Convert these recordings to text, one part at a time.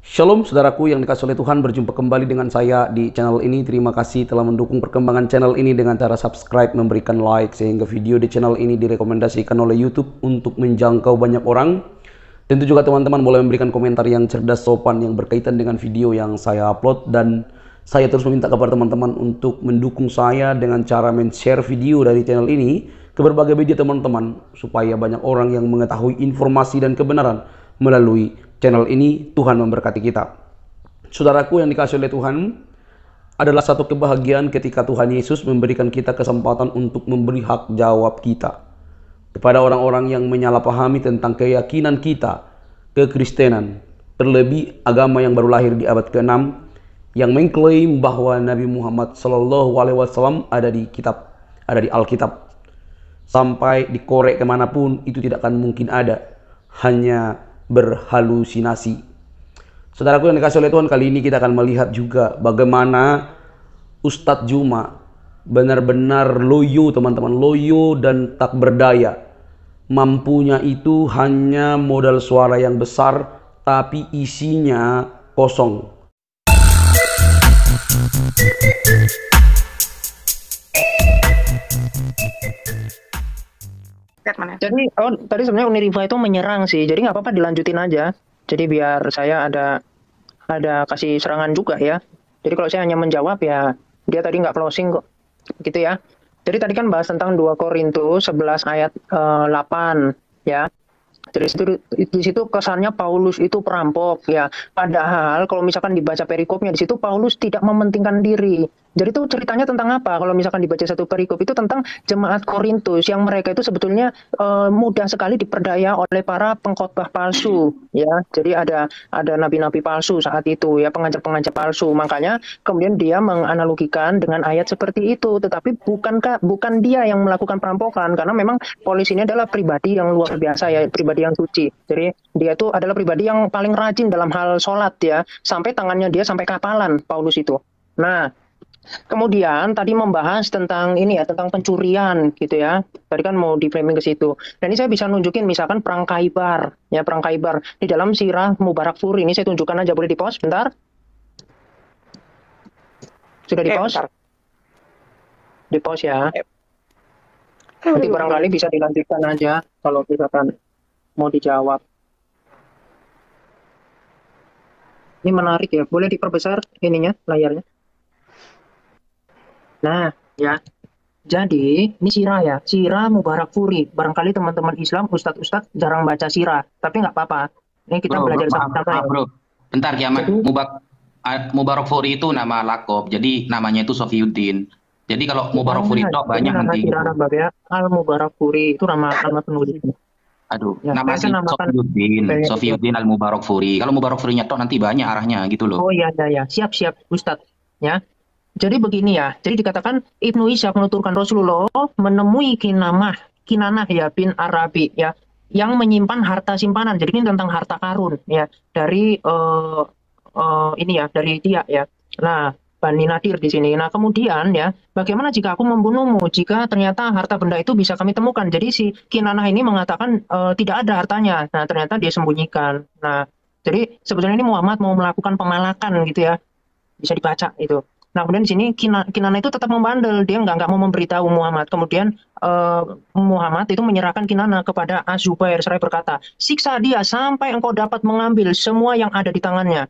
Shalom saudaraku yang dikasihi oleh Tuhan, berjumpa kembali dengan saya di channel ini. Terima kasih telah mendukung perkembangan channel ini dengan cara subscribe, memberikan like, sehingga video di channel ini direkomendasikan oleh YouTube untuk menjangkau banyak orang. Tentu juga teman-teman boleh memberikan komentar yang cerdas, sopan, yang berkaitan dengan video yang saya upload. Dan saya terus meminta kepada teman-teman untuk mendukung saya dengan cara men-share video dari channel ini ke berbagai media teman-teman, supaya banyak orang yang mengetahui informasi dan kebenaran melalui channel ini. Tuhan memberkati kita. Saudaraku yang dikasihi oleh Tuhan, adalah satu kebahagiaan ketika Tuhan Yesus memberikan kita kesempatan untuk memberi hak jawab kita kepada orang-orang yang menyalahpahami tentang keyakinan kita, kekristenan, terlebih agama yang baru lahir di abad ke-6 yang mengklaim bahwa Nabi Muhammad SAW ada di kitab, ada di Alkitab. Sampai dikorek kemanapun itu tidak akan mungkin ada, hanya berhalusinasi. Saudaraku yang dikasihi oleh Tuhan, kali ini kita akan melihat juga bagaimana Ustadz Juma benar-benar loyo, teman-teman, loyo dan tak berdaya. Mampunya itu hanya modal suara yang besar, tapi isinya kosong. Jadi tadi sebenarnya Uniriva itu menyerang sih, jadi nggak apa-apa dilanjutin aja. Jadi biar saya ada kasih serangan juga ya. Jadi kalau saya hanya menjawab ya, dia tadi nggak closing kok, gitu ya. Jadi tadi kan bahas tentang 2 Korintus 11 ayat 8 ya. Jadi di situ kesannya Paulus itu perampok ya. Padahal kalau misalkan dibaca perikopnya di situ Paulus tidak mementingkan diri. Jadi itu ceritanya tentang apa? Kalau misalkan dibaca satu perikop itu tentang jemaat Korintus yang mereka itu sebetulnya mudah sekali diperdaya oleh para pengkhotbah palsu ya. Jadi ada nabi-nabi palsu saat itu ya, pengajar-pengajar palsu. Makanya kemudian dia menganalogikan dengan ayat seperti itu. Tetapi bukan dia yang melakukan perampokan, karena memang Paulus ini adalah pribadi yang luar biasa ya, pribadi yang suci. Jadi dia itu adalah pribadi yang paling rajin dalam hal sholat ya, sampai tangannya dia sampai kapalan Paulus itu. Nah, kemudian tadi membahas tentang ini ya, tentang pencurian gitu ya. Tadi kan mau di framing ke situ. Dan ini saya bisa nunjukin misalkan perang Khaybar ya, perang Khaybar di dalam sirah Mubarakfuri. Ini saya tunjukkan aja, boleh di pause bentar? Sudah di pause? Di pause ya. Nanti barangkali bisa dilanjutkan aja kalau misalkan mau dijawab. Ini menarik ya, boleh diperbesar ininya, layarnya. Nah, ya. Jadi, ini sirah ya, sirah Mubarakfuri. Barangkali teman-teman Islam, ustadz-ustadz jarang baca sirah, tapi nggak apa-apa. Ini kita belajar sama-sama ya. Bro. Bentar Kiamat, Jadi, Mubarakfuri itu nama lakob, jadi namanya itu Sofiuddin. Jadi kalau Mubarakfuri itu banyak nanti gitu. Ya, Al-Mubarakfuri itu nama penulis. Aduh, Ya, nama saya namakan Sofiuddin Al-Mubarakfuri. Kalau Mubarakfurinya tok nanti banyak arahnya gitu loh. Oh ya, siap Ustadz. Ya. Jadi begini ya, jadi dikatakan Ibnu Ishaq menuturkan Rasulullah menemui Kinanah ya bin Arabi ya, yang menyimpan harta simpanan. Jadi ini tentang harta karun ya, dari ini ya, dari dia ya. Nah, Bani Nadir di sini. Nah, kemudian ya, bagaimana jika aku membunuhmu jika ternyata harta benda itu bisa kami temukan? Jadi si Kinanah ini mengatakan tidak ada hartanya. Nah, ternyata dia sembunyikan. Nah, jadi sebetulnya ini Muhammad mau melakukan pemalakan gitu ya. Bisa dibaca itu. Nah, kemudian di sini Kinana itu tetap membandel, dia nggak mau memberitahu Muhammad. Kemudian Muhammad itu menyerahkan Kinana kepada Az-Zubair seraya berkata, siksa dia sampai engkau dapat mengambil semua yang ada di tangannya.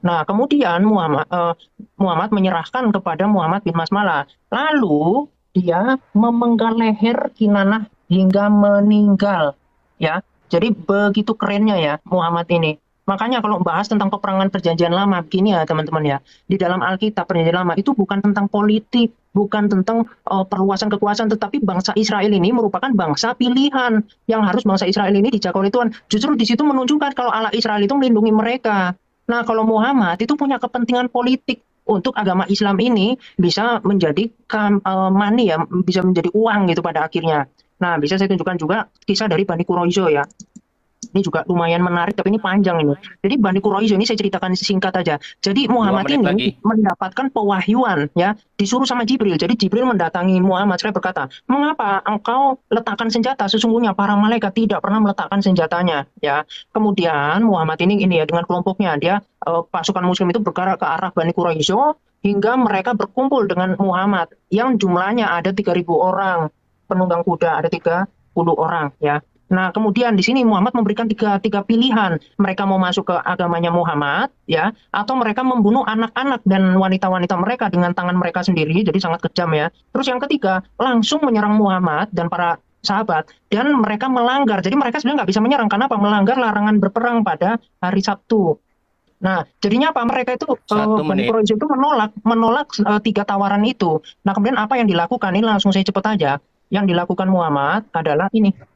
Nah, kemudian Muhammad menyerahkan kepada Muhammad bin Masmalah. Lalu dia memenggal leher Kinana hingga meninggal. Ya, jadi begitu kerennya ya Muhammad ini. Makanya kalau bahas tentang peperangan perjanjian lama begini ya teman-teman ya, di dalam Alkitab perjanjian lama itu bukan tentang politik, bukan tentang perluasan kekuasaan, tetapi bangsa Israel ini merupakan bangsa pilihan yang harus bangsa Israel ini dijaga oleh Tuhan. Justru di situ menunjukkan kalau Allah Israel itu melindungi mereka. Nah, kalau Muhammad itu punya kepentingan politik untuk agama Islam ini bisa menjadi money ya, bisa menjadi uang gitu pada akhirnya. Nah, bisa saya tunjukkan juga kisah dari Bani Quraisyah ya. Ini juga lumayan menarik, tapi ini panjang ini. Jadi Bani Quraisy ini saya ceritakan singkat aja. Jadi Muhammad menit ini lagi. mendapatkan pewahyuan ya, disuruh sama Jibril. Jadi Jibril mendatangi Muhammad, saya berkata, mengapa engkau letakkan senjata? Sesungguhnya para malaikat tidak pernah meletakkan senjatanya ya. Kemudian Muhammad ini ya dengan kelompoknya dia pasukan Muslim itu bergerak ke arah Bani Quraisy hingga mereka berkumpul dengan Muhammad yang jumlahnya ada 3.000 orang, penunggang kuda ada 30 orang ya. Nah, kemudian di sini Muhammad memberikan tiga pilihan. Mereka mau masuk ke agamanya Muhammad, ya, atau mereka membunuh anak-anak dan wanita-wanita mereka dengan tangan mereka sendiri, jadi sangat kejam ya. Terus yang ketiga, langsung menyerang Muhammad dan para sahabat, dan mereka melanggar. Jadi mereka sebenarnya nggak bisa menyerang, karena apa? Melanggar larangan berperang pada hari Sabtu. Nah, jadinya apa? Mereka itu Bani Quraisy itu menolak tiga tawaran itu. Nah, kemudian apa yang dilakukan? Ini langsung saya cepet aja. Yang dilakukan Muhammad adalah ini.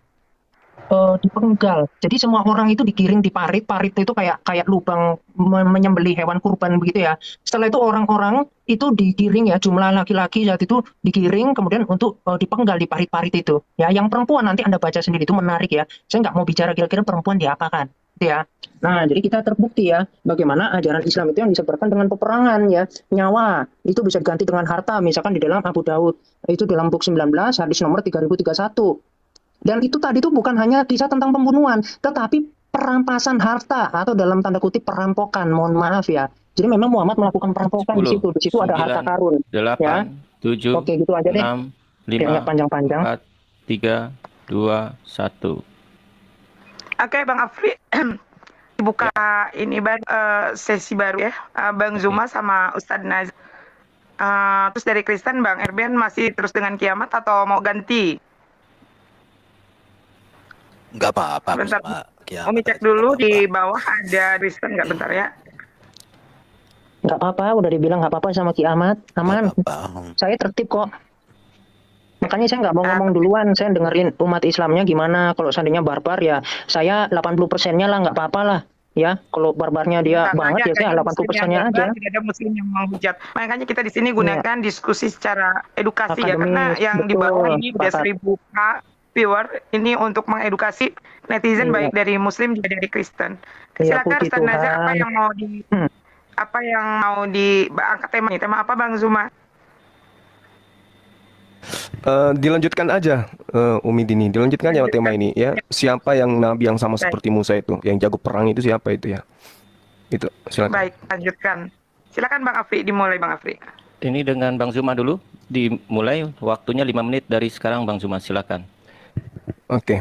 Dipenggal. Jadi semua orang itu digiring di parit. Parit itu kayak lubang menyembelih hewan kurban begitu ya. Setelah itu orang-orang itu digiring ya, jumlah laki-laki saat itu digiring kemudian untuk dipenggal di parit-parit itu. Ya, yang perempuan nanti Anda baca sendiri, itu menarik ya. Saya nggak mau bicara kira-kira perempuan diapakan. Ya. Nah, jadi kita terbukti ya bagaimana ajaran Islam itu yang disebarkan dengan peperangan ya. Nyawa itu bisa diganti dengan harta, misalkan di dalam Abu Daud. Itu dalam buku 19 hadis nomor 3031. Dan itu tadi itu bukan hanya kisah tentang pembunuhan, tetapi perampasan harta atau dalam tanda kutip perampokan. Mohon maaf ya. Jadi memang Muhammad melakukan perampokan 10, di situ. Di situ ada harta karun. 8, ya. 7, Oke, gitu aja deh. 6, Biar 5, nggak panjang-panjang. 4, 3, 2, 1. Oke, Bang Afri. Dibuka ini sesi baru ya. Bang Zuma sama Ustadz Naz. Terus dari Kristen, Bang Erbian masih terus dengan kiamat atau mau ganti? Nggak apa-apa. Bentar, Umi cek dulu di bawah ada Kristen nggak, bentar ya. Nggak apa-apa, udah dibilang nggak apa-apa sama kiamat, aman. Saya tertib kok. Makanya saya nggak mau ngomong duluan, saya dengerin umat Islamnya gimana. Kalau seandainya barbar ya, saya 80%-nya lah, nggak apa-apa lah. Ya, kalau barbarnya dia banget ya saya 80%-nya aja. Tidak ada muslim yang menghujat. Makanya kita di sini gunakan diskusi secara edukasi ya, karena yang di bawah ini udah 1.000 viewer ini untuk mengedukasi netizen baik dari muslim juga dari Kristen. Silakan Ustaz Nazar, apa yang mau diangkat temanya? Tema apa Bang Zuma? Dilanjutkan aja Umi Dini, dilanjutkan ya tema ini ya. Siapa yang nabi yang sama seperti Musa itu, yang jago perang itu siapa itu ya? Itu silakan. Baik, lanjutkan. Silakan Bang Afri, dimulai Bang Afri. Ini dengan Bang Zuma dulu, dimulai waktunya 5 menit dari sekarang Bang Zuma, silakan. Oke,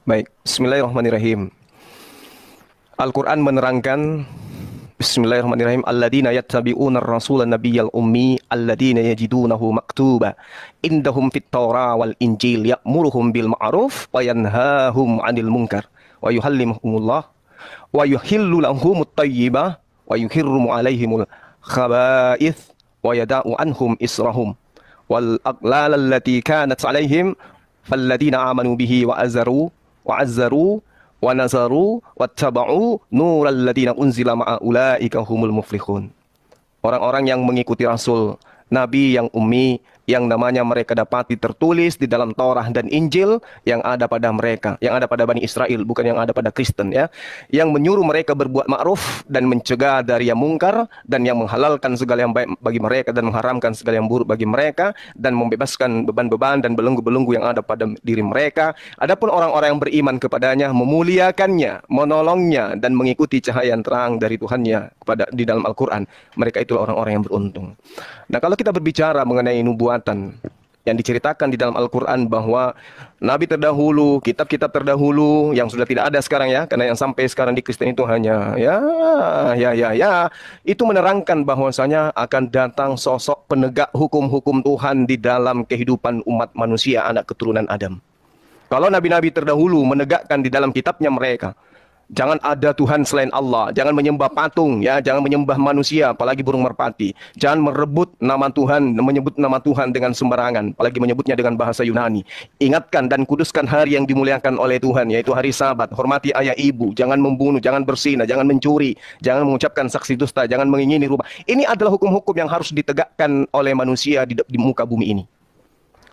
baik. Bismillahirrahmanirrahim. Al-Quran menerangkan, Bismillahirrahmanirrahim, Alladzina yattabi'una ar-rasulan nabiyyal ummi alladzina yajidunahu maktuba indahum fit Taurah wal Injil ya'muruhum bil ma'ruf wa yanhahum 'anil munkar wa yuhallimuhumullah wa yuhillu lahumut thayyibah wa yuhirrimu 'alaihimul khaba'ith wa yada'u anhum israhum wal aghlal allati kanat 'alaihim falladzina amanu bihi wa azzaru wa nazaru wattaba'u nural ladzina unzila ma'a ulaika humul muflihun. Orang-orang yang mengikuti Rasul Nabi yang ummi, yang namanya mereka dapati tertulis di dalam Taurat dan Injil yang ada pada mereka, yang ada pada Bani Israel, bukan yang ada pada Kristen ya, yang menyuruh mereka berbuat ma'ruf dan mencegah dari yang mungkar, dan yang menghalalkan segala yang baik bagi mereka dan mengharamkan segala yang buruk bagi mereka, dan membebaskan beban-beban dan belenggu-belenggu yang ada pada diri mereka. Adapun orang-orang yang beriman kepadanya, memuliakannya, menolongnya, dan mengikuti cahaya yang terang dari Tuhannya kepada di dalam Al-Quran, mereka itulah orang-orang yang beruntung. Nah, kalau kita berbicara mengenai nubuatan yang diceritakan di dalam Al-Quran bahwa Nabi terdahulu, kitab-kitab terdahulu yang sudah tidak ada sekarang ya, karena yang sampai sekarang di Kristen itu hanya itu menerangkan bahwasanya akan datang sosok penegak hukum-hukum Tuhan di dalam kehidupan umat manusia, anak keturunan Adam. Kalau nabi-nabi terdahulu menegakkan di dalam kitabnya mereka, jangan ada Tuhan selain Allah, jangan menyembah patung ya, jangan menyembah manusia, apalagi burung merpati. Jangan merebut nama Tuhan, menyebut nama Tuhan dengan sembarangan, apalagi menyebutnya dengan bahasa Yunani. Ingatkan dan kuduskan hari yang dimuliakan oleh Tuhan, yaitu hari Sabat. Hormati ayah ibu, jangan membunuh, jangan berzina, jangan mencuri, jangan mengucapkan saksi dusta, jangan mengingini rumah. Ini adalah hukum-hukum yang harus ditegakkan oleh manusia di muka bumi ini.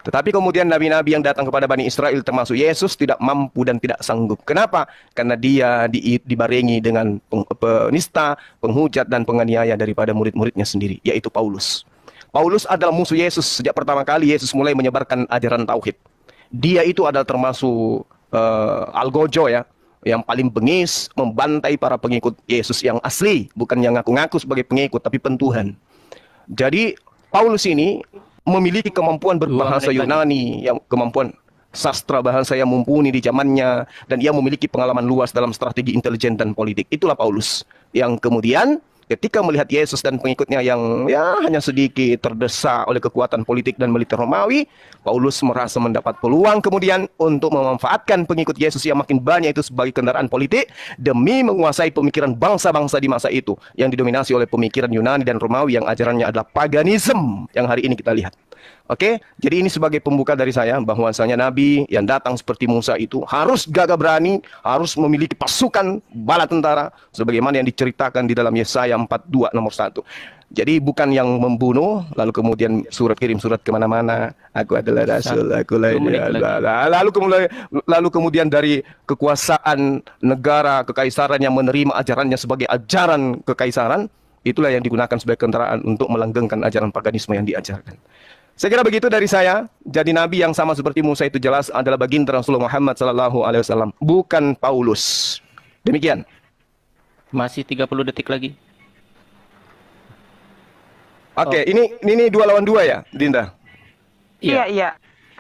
Tetapi kemudian nabi-nabi yang datang kepada Bani Israel termasuk Yesus tidak mampu dan tidak sanggup. Kenapa? Karena dia dibarengi dengan penista, penghujat dan penganiaya daripada murid-muridnya sendiri, yaitu Paulus. Paulus adalah musuh Yesus sejak pertama kali Yesus mulai menyebarkan ajaran tauhid. Dia itu adalah termasuk algojo ya, yang paling bengis membantai para pengikut Yesus yang asli, bukan yang ngaku-ngaku sebagai pengikut tapi pentuhan. Jadi Paulus ini memiliki kemampuan berbahasa Yunani, yang kemampuan sastra bahasa yang mumpuni di zamannya, dan ia memiliki pengalaman luas dalam strategi intelijen dan politik. Itulah Paulus yang kemudian ketika melihat Yesus dan pengikutnya yang ya hanya sedikit terdesak oleh kekuatan politik dan militer Romawi, Paulus merasa mendapat peluang kemudian untuk memanfaatkan pengikut Yesus yang makin banyak itu sebagai kendaraan politik demi menguasai pemikiran bangsa-bangsa di masa itu yang didominasi oleh pemikiran Yunani dan Romawi yang ajarannya adalah paganisme yang hari ini kita lihat. Oke, jadi ini sebagai pembuka dari saya bahwasanya Nabi yang datang seperti Musa itu harus gagah berani, harus memiliki pasukan bala tentara sebagaimana yang diceritakan di dalam Yesaya 42 nomor 1. Jadi bukan yang membunuh lalu kemudian kirim surat kemana-mana, aku adalah rasul, aku lalu kemudian dari kekuasaan negara kekaisaran yang menerima ajarannya sebagai ajaran kekaisaran, itulah yang digunakan sebagai kendaraan untuk melanggengkan ajaran paganisme yang diajarkan. Saya kira begitu dari saya. Jadi Nabi yang sama seperti Musa itu jelas adalah baginda Rasulullah Muhammad SAW, bukan Paulus. Demikian. Masih 30 detik lagi. Oke, ini 2 lawan 2 ya, Dinda? Iya.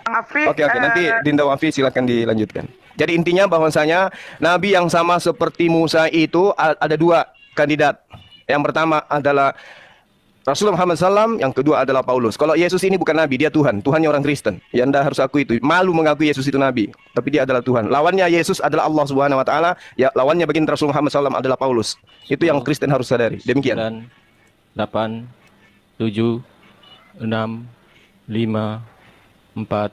Afri, Oke, nanti Dinda Wafi silakan dilanjutkan. Jadi intinya bahwasanya Nabi yang sama seperti Musa itu ada 2 kandidat. Yang pertama adalah Rasulullah Muhammad SAW, yang kedua adalah Paulus. Kalau Yesus ini bukan Nabi, dia Tuhan. Tuhannya orang Kristen. Ya Anda harus akui itu. Malu mengakui Yesus itu Nabi. Tapi dia adalah Tuhan. Lawannya Yesus adalah Allah Subhanahu Wa Taala. Ya, lawannya baginda Rasulullah Muhammad SAW adalah Paulus. Itu yang Kristen harus sadari. Demikian. 9, 8, 7, 6, 5, 4,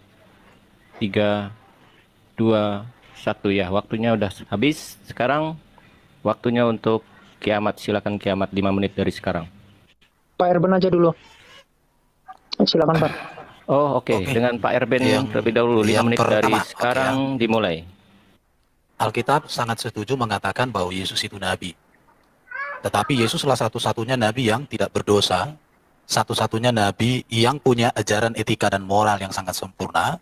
3, 2, 1 ya. Waktunya udah habis. Sekarang waktunya untuk kiamat. Silakan kiamat 5 menit dari sekarang. Pak Erben aja dulu. Silakan Pak. Oh oke. Dengan Pak Erben terlebih dahulu 5 menit dari sekarang dimulai. Alkitab sangat setuju mengatakan bahwa Yesus itu Nabi. Tetapi Yesuslah satu-satunya Nabi yang tidak berdosa, satu-satunya Nabi yang punya ajaran etika dan moral yang sangat sempurna,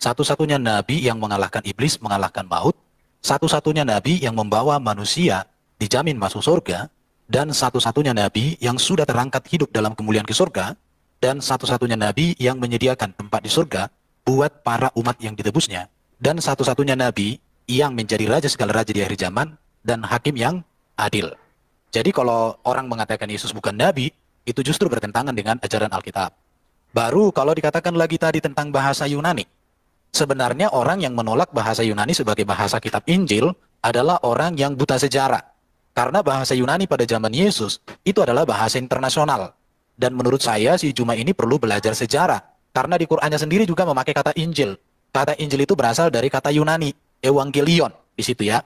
satu-satunya Nabi yang mengalahkan iblis, mengalahkan maut, satu-satunya Nabi yang membawa manusia dijamin masuk surga, dan satu-satunya Nabi yang sudah terangkat hidup dalam kemuliaan ke surga, dan satu-satunya Nabi yang menyediakan tempat di surga buat para umat yang ditebusnya, dan satu-satunya Nabi yang menjadi raja segala raja di akhir zaman, dan hakim yang adil. Jadi kalau orang mengatakan Yesus bukan Nabi, itu justru bertentangan dengan ajaran Alkitab. Baru kalau dikatakan lagi tadi tentang bahasa Yunani, sebenarnya orang yang menolak bahasa Yunani sebagai bahasa kitab Injil adalah orang yang buta sejarah. Karena bahasa Yunani pada zaman Yesus itu adalah bahasa internasional. Dan menurut saya si Juma ini perlu belajar sejarah. Karena di Qur'annya sendiri juga memakai kata Injil. Kata Injil itu berasal dari kata Yunani, Evangelion di situ ya.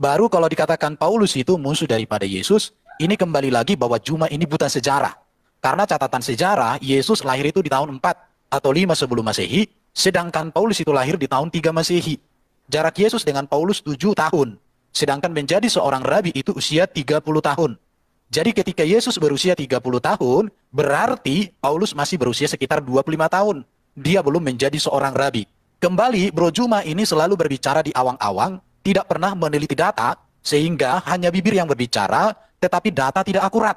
Baru kalau dikatakan Paulus itu musuh daripada Yesus, ini kembali lagi bahwa Juma ini buta sejarah. Karena catatan sejarah, Yesus lahir itu di tahun 4 atau 5 sebelum Masehi, sedangkan Paulus itu lahir di tahun 3 Masehi. Jarak Yesus dengan Paulus 7 tahun. Sedangkan menjadi seorang rabi itu usia 30 tahun. Jadi ketika Yesus berusia 30 tahun, berarti Paulus masih berusia sekitar 25 tahun. Dia belum menjadi seorang rabi. Kembali, Bro Juma ini selalu berbicara di awang-awang, tidak pernah meneliti data, sehingga hanya bibir yang berbicara, tetapi data tidak akurat.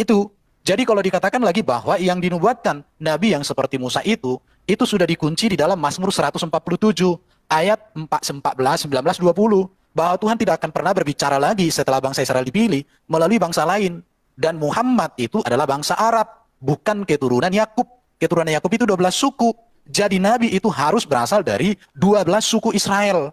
Itu. Jadi kalau dikatakan lagi bahwa yang dinubuatkan Nabi yang seperti Musa itu sudah dikunci di dalam Mazmur 147, ayat 14, 19, 20. Bahwa Tuhan tidak akan pernah berbicara lagi setelah bangsa Israel dipilih melalui bangsa lain. Dan Muhammad itu adalah bangsa Arab, bukan keturunan Yakub. Keturunan Yakub itu 12 suku. Jadi Nabi itu harus berasal dari 12 suku Israel.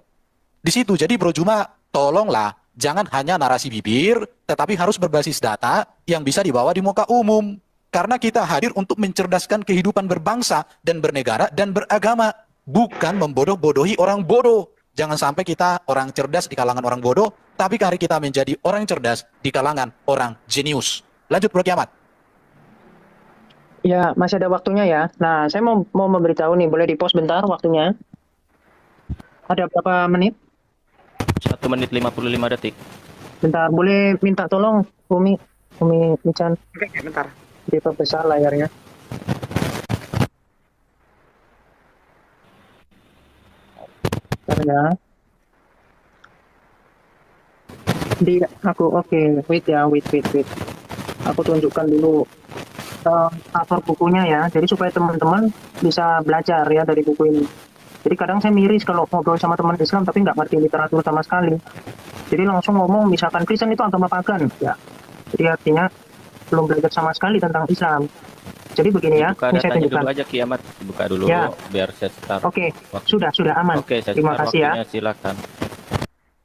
Di situ, jadi Bro Juma, tolonglah, jangan hanya narasi bibir, tetapi harus berbasis data yang bisa dibawa di muka umum. Karena kita hadir untuk mencerdaskan kehidupan berbangsa dan bernegara dan beragama. Bukan membodoh-bodohi orang bodoh. Jangan sampai kita orang cerdas di kalangan orang bodoh, tapi hari kita menjadi orang cerdas di kalangan orang jenius. Lanjut Bro Kiamat. Ya, masih ada waktunya ya. Nah, saya mau memberitahu nih, boleh di-pause bentar waktunya. Ada berapa menit? 1 menit 55 detik. Bentar, boleh minta tolong Umi Michan Oke, bentar. diperbesar layarnya. Bentar ya. Oke, wait ya, wait. Aku tunjukkan dulu cover bukunya ya. Jadi supaya teman-teman bisa belajar ya dari buku ini. Jadi kadang saya miris kalau ngobrol sama teman Islam tapi nggak ngerti literatur sama sekali. Jadi langsung ngomong misalkan Kristen itu agama pagan ya. Jadi artinya belum belajar sama sekali tentang Islam. Jadi begini ya, Buka ini saya datanya tunjukkan. dulu aja Kiamat, buka dulu Ya. biar saya start. Oke, Waktu. sudah aman. Oke, saya Terima start kasih ya. waktunya, silakan.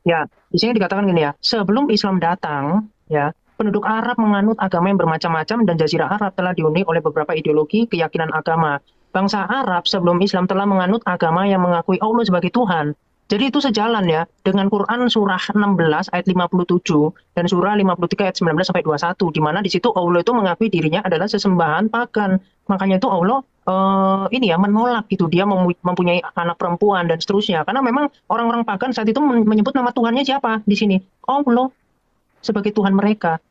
Ya, di sini dikatakan gini ya, sebelum Islam datang, ya, penduduk Arab menganut agama yang bermacam-macam dan Jazirah Arab telah dihuni oleh beberapa ideologi keyakinan agama. Bangsa Arab sebelum Islam telah menganut agama yang mengakui Allah sebagai Tuhan. Jadi itu sejalan ya dengan Quran surah 16 ayat 57 dan surah 53 ayat 19 sampai 21 di mana di situ Allah itu mengakui dirinya adalah sesembahan pagan. Makanya itu Allah ini ya menolak gitu dia mempunyai anak perempuan dan seterusnya karena memang orang-orang pagan saat itu menyebut nama Tuhannya siapa di sini Allah sebagai Tuhan mereka.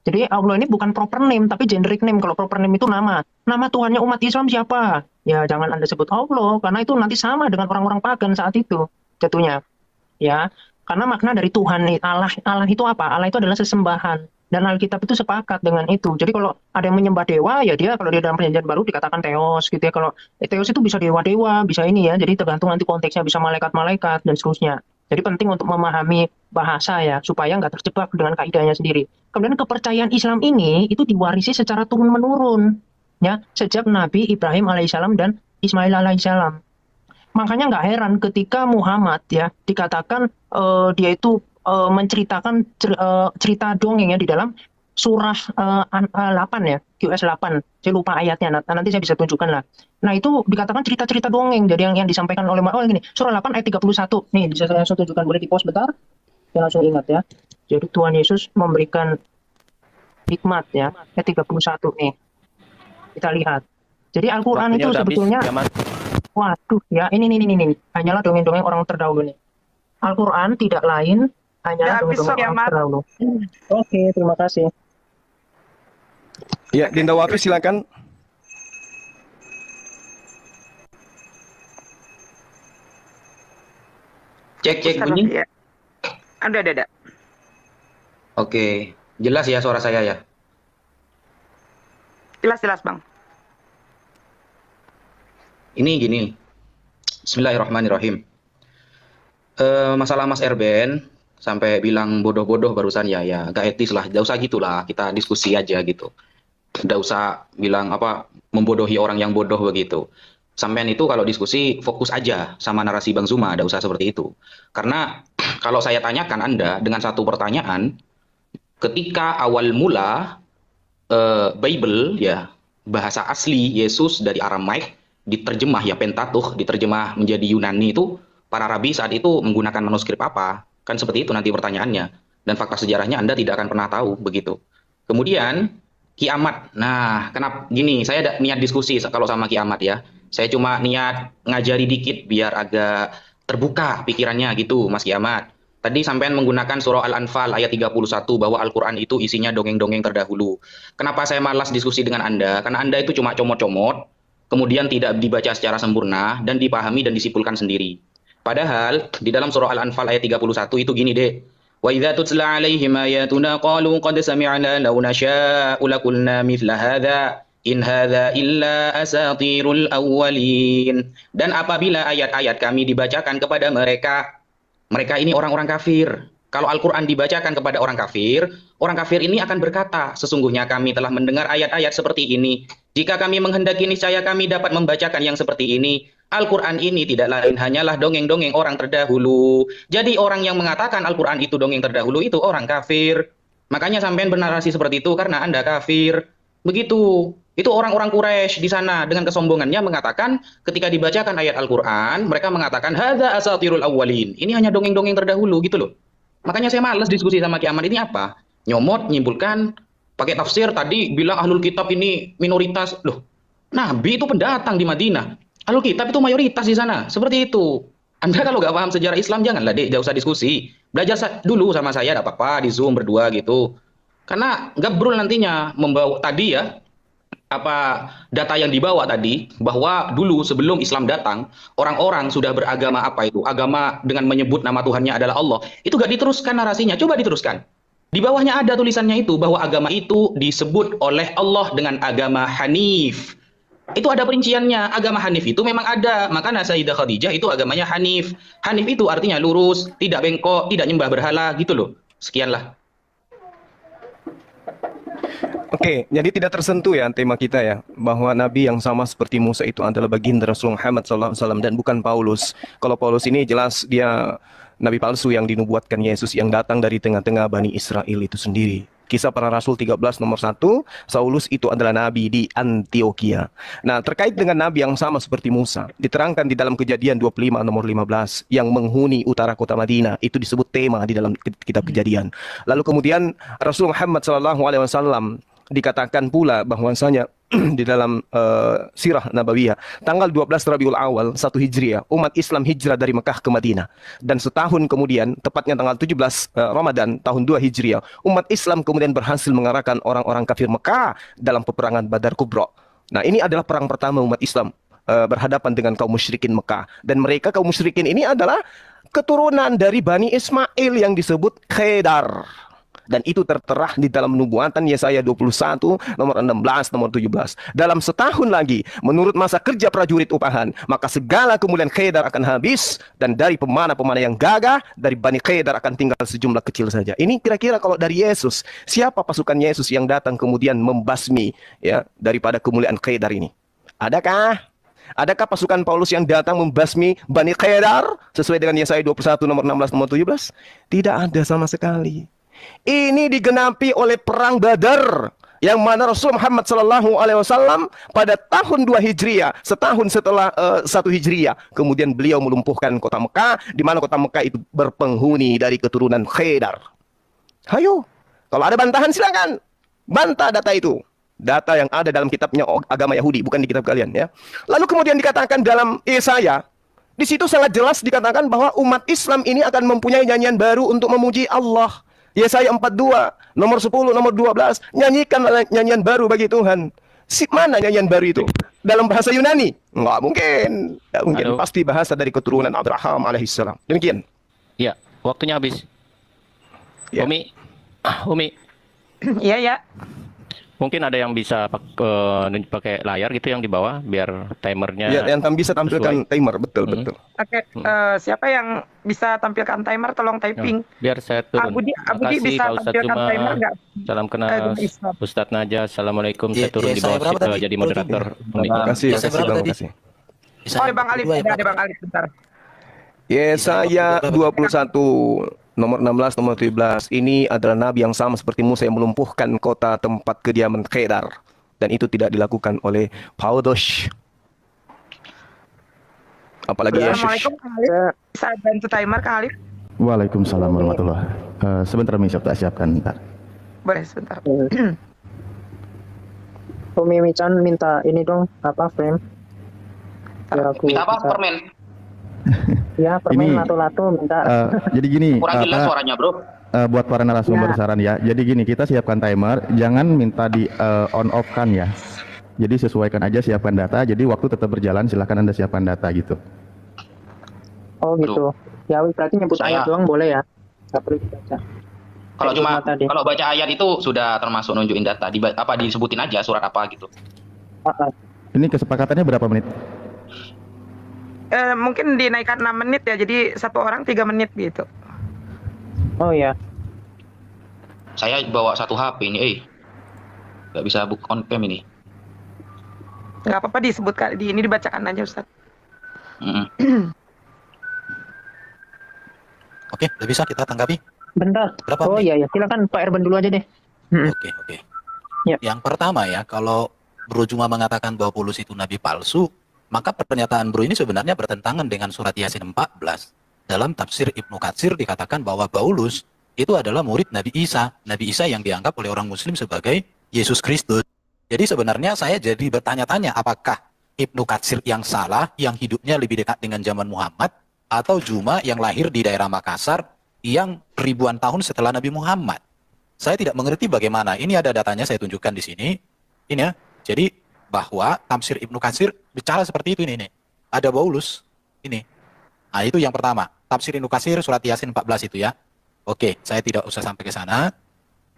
Jadi Allah ini bukan proper name tapi generic name. Kalau proper name itu nama Tuhannya umat Islam siapa, ya jangan Anda sebut Allah karena itu nanti sama dengan orang-orang pagan saat itu jatuhnya ya, karena makna dari Tuhan Allah itu apa? Allah itu adalah sesembahan dan Alkitab itu sepakat dengan itu. Jadi kalau ada yang menyembah dewa ya dia kalau dia dalam perjanjian baru dikatakan teos gitu ya. Kalau teos itu bisa dewa-dewa, bisa ini ya. Jadi tergantung nanti konteksnya, bisa malaikat-malaikat dan seterusnya. Jadi penting untuk memahami bahasa ya supaya nggak terjebak dengan kaidahnya sendiri. Kemudian kepercayaan Islam ini itu diwarisi secara turun-menurun ya sejak Nabi Ibrahim alaihissalam dan Ismail alaihissalam. Makanya nggak heran ketika Muhammad ya dikatakan dia itu menceritakan cerita dongeng ya di dalam surah 8 ya, QS 8. Saya lupa ayatnya, nanti saya bisa tunjukkan lah. Nah itu dikatakan cerita-cerita dongeng, jadi yang disampaikan oleh oh ini surah 8 ayat 31. Nih bisa saya langsung tunjukkan, boleh di-pause bentar. Saya langsung ingat ya. Jadi Tuhan Yesus memberikan hikmat ya, ayat 31 nih. Kita lihat. Jadi Al-Quran Waktunya itu udah habis, sebetulnya Kiamat. waduh ya, ini. Hanyalah dongeng-dongeng orang terdahulu nih. Al-Quran tidak lain hanyalah Udah habis, dongeng-dongeng orang Kiamat. terdahulu. Oke, terima kasih. Ya, Dinda Wafi silakan. Cek Ustaz bunyi. Wafi ya. Ada. Oke, jelas ya suara saya ya. Jelas, Bang. Ini gini. Bismillahirrahmanirrahim. Masalah Mas Erben sampai bilang bodoh-bodoh barusan ya gak etis lah. Gak usah gitulah, kita diskusi aja gitu. Gak usah bilang apa membodohi orang yang bodoh begitu. Sampean itu kalau diskusi fokus aja sama narasi Bang Zuma, gak usah seperti itu. Karena kalau saya tanyakan Anda dengan satu pertanyaan, ketika awal mula Bible ya bahasa asli Yesus dari Aramaik diterjemah ya Pentateuch diterjemah menjadi Yunani itu para rabi saat itu menggunakan manuskrip apa? Kan seperti itu nanti pertanyaannya. Dan fakta sejarahnya Anda tidak akan pernah tahu begitu. Kemudian kiamat. Nah, kenapa gini? Saya ada niat diskusi kalau sama kiamat ya. Saya cuma niat ngajari dikit biar agak terbuka pikirannya gitu, Mas Kiamat. Tadi sampean menggunakan surah Al-Anfal ayat 31 bahwa Al-Quran itu isinya dongeng-dongeng terdahulu. Kenapa saya malas diskusi dengan Anda? Karena Anda itu cuma comot-comot, kemudian tidak dibaca secara sempurna, dan dipahami dan disimpulkan sendiri. Padahal di dalam surah Al-Anfal ayat 31 itu gini deh. Wa idza tutla 'alaihim ayatuna qalu qad sami'na law nasha'u laqulna mithla hadza in hadza illa asatirul awwalin. Dan apabila ayat-ayat kami dibacakan kepada mereka ini orang-orang kafir. Kalau Al-Quran dibacakan kepada orang kafir ini akan berkata, sesungguhnya kami telah mendengar ayat-ayat seperti ini. Jika kami menghendaki niscaya kami dapat membacakan yang seperti ini. Al-Quran ini tidak lain hanyalah dongeng-dongeng orang terdahulu. Jadi orang yang mengatakan Al-Quran itu dongeng terdahulu itu orang kafir. Makanya sampean bernarasi seperti itu karena Anda kafir. Begitu. Itu orang-orang Quraisy di sana dengan kesombongannya mengatakan ketika dibacakan ayat Al-Quran, mereka mengatakan hadza asatirul awwalin. Ini hanya dongeng-dongeng terdahulu gitu loh. Makanya saya malas diskusi sama Kiamat ini apa? Nyomot, nyimpulkan, pakai tafsir tadi bilang ahlul kitab ini minoritas. Loh, Nabi itu pendatang di Madinah. Alkitab itu mayoritas di sana. Seperti itu. Anda kalau nggak paham sejarah Islam, janganlah deh, nggak usah diskusi. Belajar dulu sama saya, nggak apa-apa, di Zoom berdua gitu. Karena gabrul nantinya membawa tadi ya, apa data yang dibawa tadi, bahwa dulu sebelum Islam datang, orang-orang sudah beragama apa itu? Agama dengan menyebut nama Tuhannya adalah Allah. Itu nggak diteruskan narasinya. Coba diteruskan. Di bawahnya ada tulisannya itu, bahwa agama itu disebut oleh Allah dengan agama Hanif. Itu ada perinciannya. Agama Hanif itu memang ada. Makanya Sayyidah Khadijah itu agamanya Hanif. Hanif itu artinya lurus, tidak bengkok, tidak nyembah berhala gitu loh. Sekianlah. Oke, jadi tidak tersentuh ya tema kita ya, bahwa Nabi yang sama seperti Musa itu adalah baginda Rasulullah Muhammad SAW dan bukan Paulus. Kalau Paulus ini jelas dia Nabi palsu yang dinubuatkan Yesus yang datang dari tengah-tengah Bani Israel itu sendiri. Kisah Para Rasul 13 nomor 1, Saulus itu adalah nabi di Antioquia. Nah, terkait dengan nabi yang sama seperti Musa, diterangkan di dalam Kejadian 25 nomor 15 yang menghuni utara kota Madinah, itu disebut tema di dalam kitab Kejadian. Lalu kemudian Rasul Muhammad SAW dikatakan pula bahwasanya di dalam sirah Nabawiyah, tanggal 12 Rabiul Awal 1 Hijriah, umat Islam hijrah dari Mekah ke Madinah. Dan setahun kemudian, tepatnya tanggal 17 Ramadan tahun 2 Hijriah, umat Islam kemudian berhasil mengarahkan orang-orang kafir Mekah dalam peperangan Badar Kubra. Nah, ini adalah perang pertama umat Islam berhadapan dengan kaum musyrikin Mekah. Dan mereka kaum musyrikin ini adalah keturunan dari Bani Ismail yang disebut Khedar. Dan itu tertera di dalam nubuatan Yesaya 21, nomor 16, nomor 17. Dalam setahun lagi, menurut masa kerja prajurit upahan, maka segala kemuliaan Khedar akan habis, dan dari pemanah-pemanah yang gagah, dari Bani Khedar akan tinggal sejumlah kecil saja. Ini kira-kira kalau dari Yesus, siapa pasukan Yesus yang datang kemudian membasmi ya daripada kemuliaan Khedar ini? Adakah? Adakah pasukan Paulus yang datang membasmi Bani Khedar sesuai dengan Yesaya 21, nomor 16, nomor 17? Tidak ada sama sekali. Ini digenapi oleh perang Badar yang mana Rasul Muhammad SAW pada tahun 2 Hijriah, setahun setelah 1 Hijriah, kemudian beliau melumpuhkan kota Mekah, di mana kota Mekah itu berpenghuni dari keturunan Khedar. Hayo, kalau ada bantahan silakan bantah data itu. Data yang ada dalam kitabnya agama Yahudi, bukan di kitab kalian ya. Lalu kemudian dikatakan dalam Yesaya, di situ sangat jelas dikatakan bahwa umat Islam ini akan mempunyai nyanyian baru untuk memuji Allah. Yesaya 42, nomor 10, nomor 12, nyanyikan nyanyian baru bagi Tuhan. Mana nyanyian baru itu? Dalam bahasa Yunani? Nggak mungkin. Nggak mungkin. Halo. Pasti bahasa dari keturunan Abraham alaihissalam. Demikian. Ya, waktunya habis. Ya. Umi, Iya, ya. mungkin ada yang bisa pakai layar gitu yang di bawah biar timernya Ya, yang bisa tampilkan sesuai. timer, betul. Oke, siapa yang bisa tampilkan timer tolong typing. Biar saya turun. Abudi Makasih bisa Pak Ustadz tampilkan Cuma. timer nggak? Salam kenal Islam. Ustadz Najah. Assalamualaikum. Iya, Saya turun iya, di saya bawah berapa tadi? jadi moderator. Terima kasih, Ya, saya berapa Bang. tadi? Makasih. Oh, ada Bang Alif, ada Bang Alif bentar. Yesaya 21 nomor 16 nomor 17 ini adalah nabi yang sama seperti Musa yang melumpuhkan kota tempat kediaman Khedar, dan itu tidak dilakukan oleh Paulus. Apalagi Yesus. Assalamualaikum Kang Alif. Bisa bantu timer Kang Alif? Waalaikumsalam warahmatullahi. Sebentar Misap, tak siapkan bentar. Boleh sebentar. Umi Michan minta ini dong, apa frame? Biar aku Minta apa? bisa- Permen. Ya, permen Ini, lato-lato minta. Jadi gini, Kurang jelas suaranya, Bro. buat para narasumber saran ya. Jadi gini, kita siapkan timer, jangan minta di on off kan ya. Jadi sesuaikan aja, siapkan data. Jadi waktu tetap berjalan, silahkan Anda siapkan data gitu. Oh gitu. Ya, berarti nyebut Saya- ayat doang boleh ya? Nggak perlu dibaca. Kalau Kayak cuma Cuma tadi. kalau baca ayat itu sudah termasuk nunjukin data. Apa disebutin aja surat apa gitu. Ini kesepakatannya berapa menit? Mungkin dinaikkan 6 menit ya, jadi satu orang 3 menit gitu. Oh ya. Saya bawa satu HP ini, nggak bisa book on cam ini. Nggak apa-apa disebutkan, ini dibacakan aja Ustaz. Mm-mm. Oke, udah bisa kita tanggapi? Bentar. Berapa Oh menit? iya ya, silakan Pak Erben dulu aja deh. Mm-mm. Oke. Ya. Yang pertama ya, kalau Bro Juma mengatakan bahwa Paulus itu nabi palsu, maka pernyataan Bro ini sebenarnya bertentangan dengan surat Yasin 14. Dalam tafsir Ibnu Katsir dikatakan bahwa Paulus itu adalah murid Nabi Isa. Nabi Isa yang dianggap oleh orang Muslim sebagai Yesus Kristus. Jadi sebenarnya saya jadi bertanya-tanya apakah Ibnu Katsir yang salah, yang hidupnya lebih dekat dengan zaman Muhammad, atau Juma yang lahir di daerah Makassar yang ribuan tahun setelah Nabi Muhammad. Saya tidak mengerti bagaimana. Ini ada datanya saya tunjukkan di sini. Ini ya. Jadi bahwa tafsir Ibnu Katsir bicara seperti itu ini. Ada Paulus ini. Nah, itu yang pertama. Tafsir Ibnu Katsir surat Yasin 14 itu ya. Oke, saya tidak usah sampai ke sana.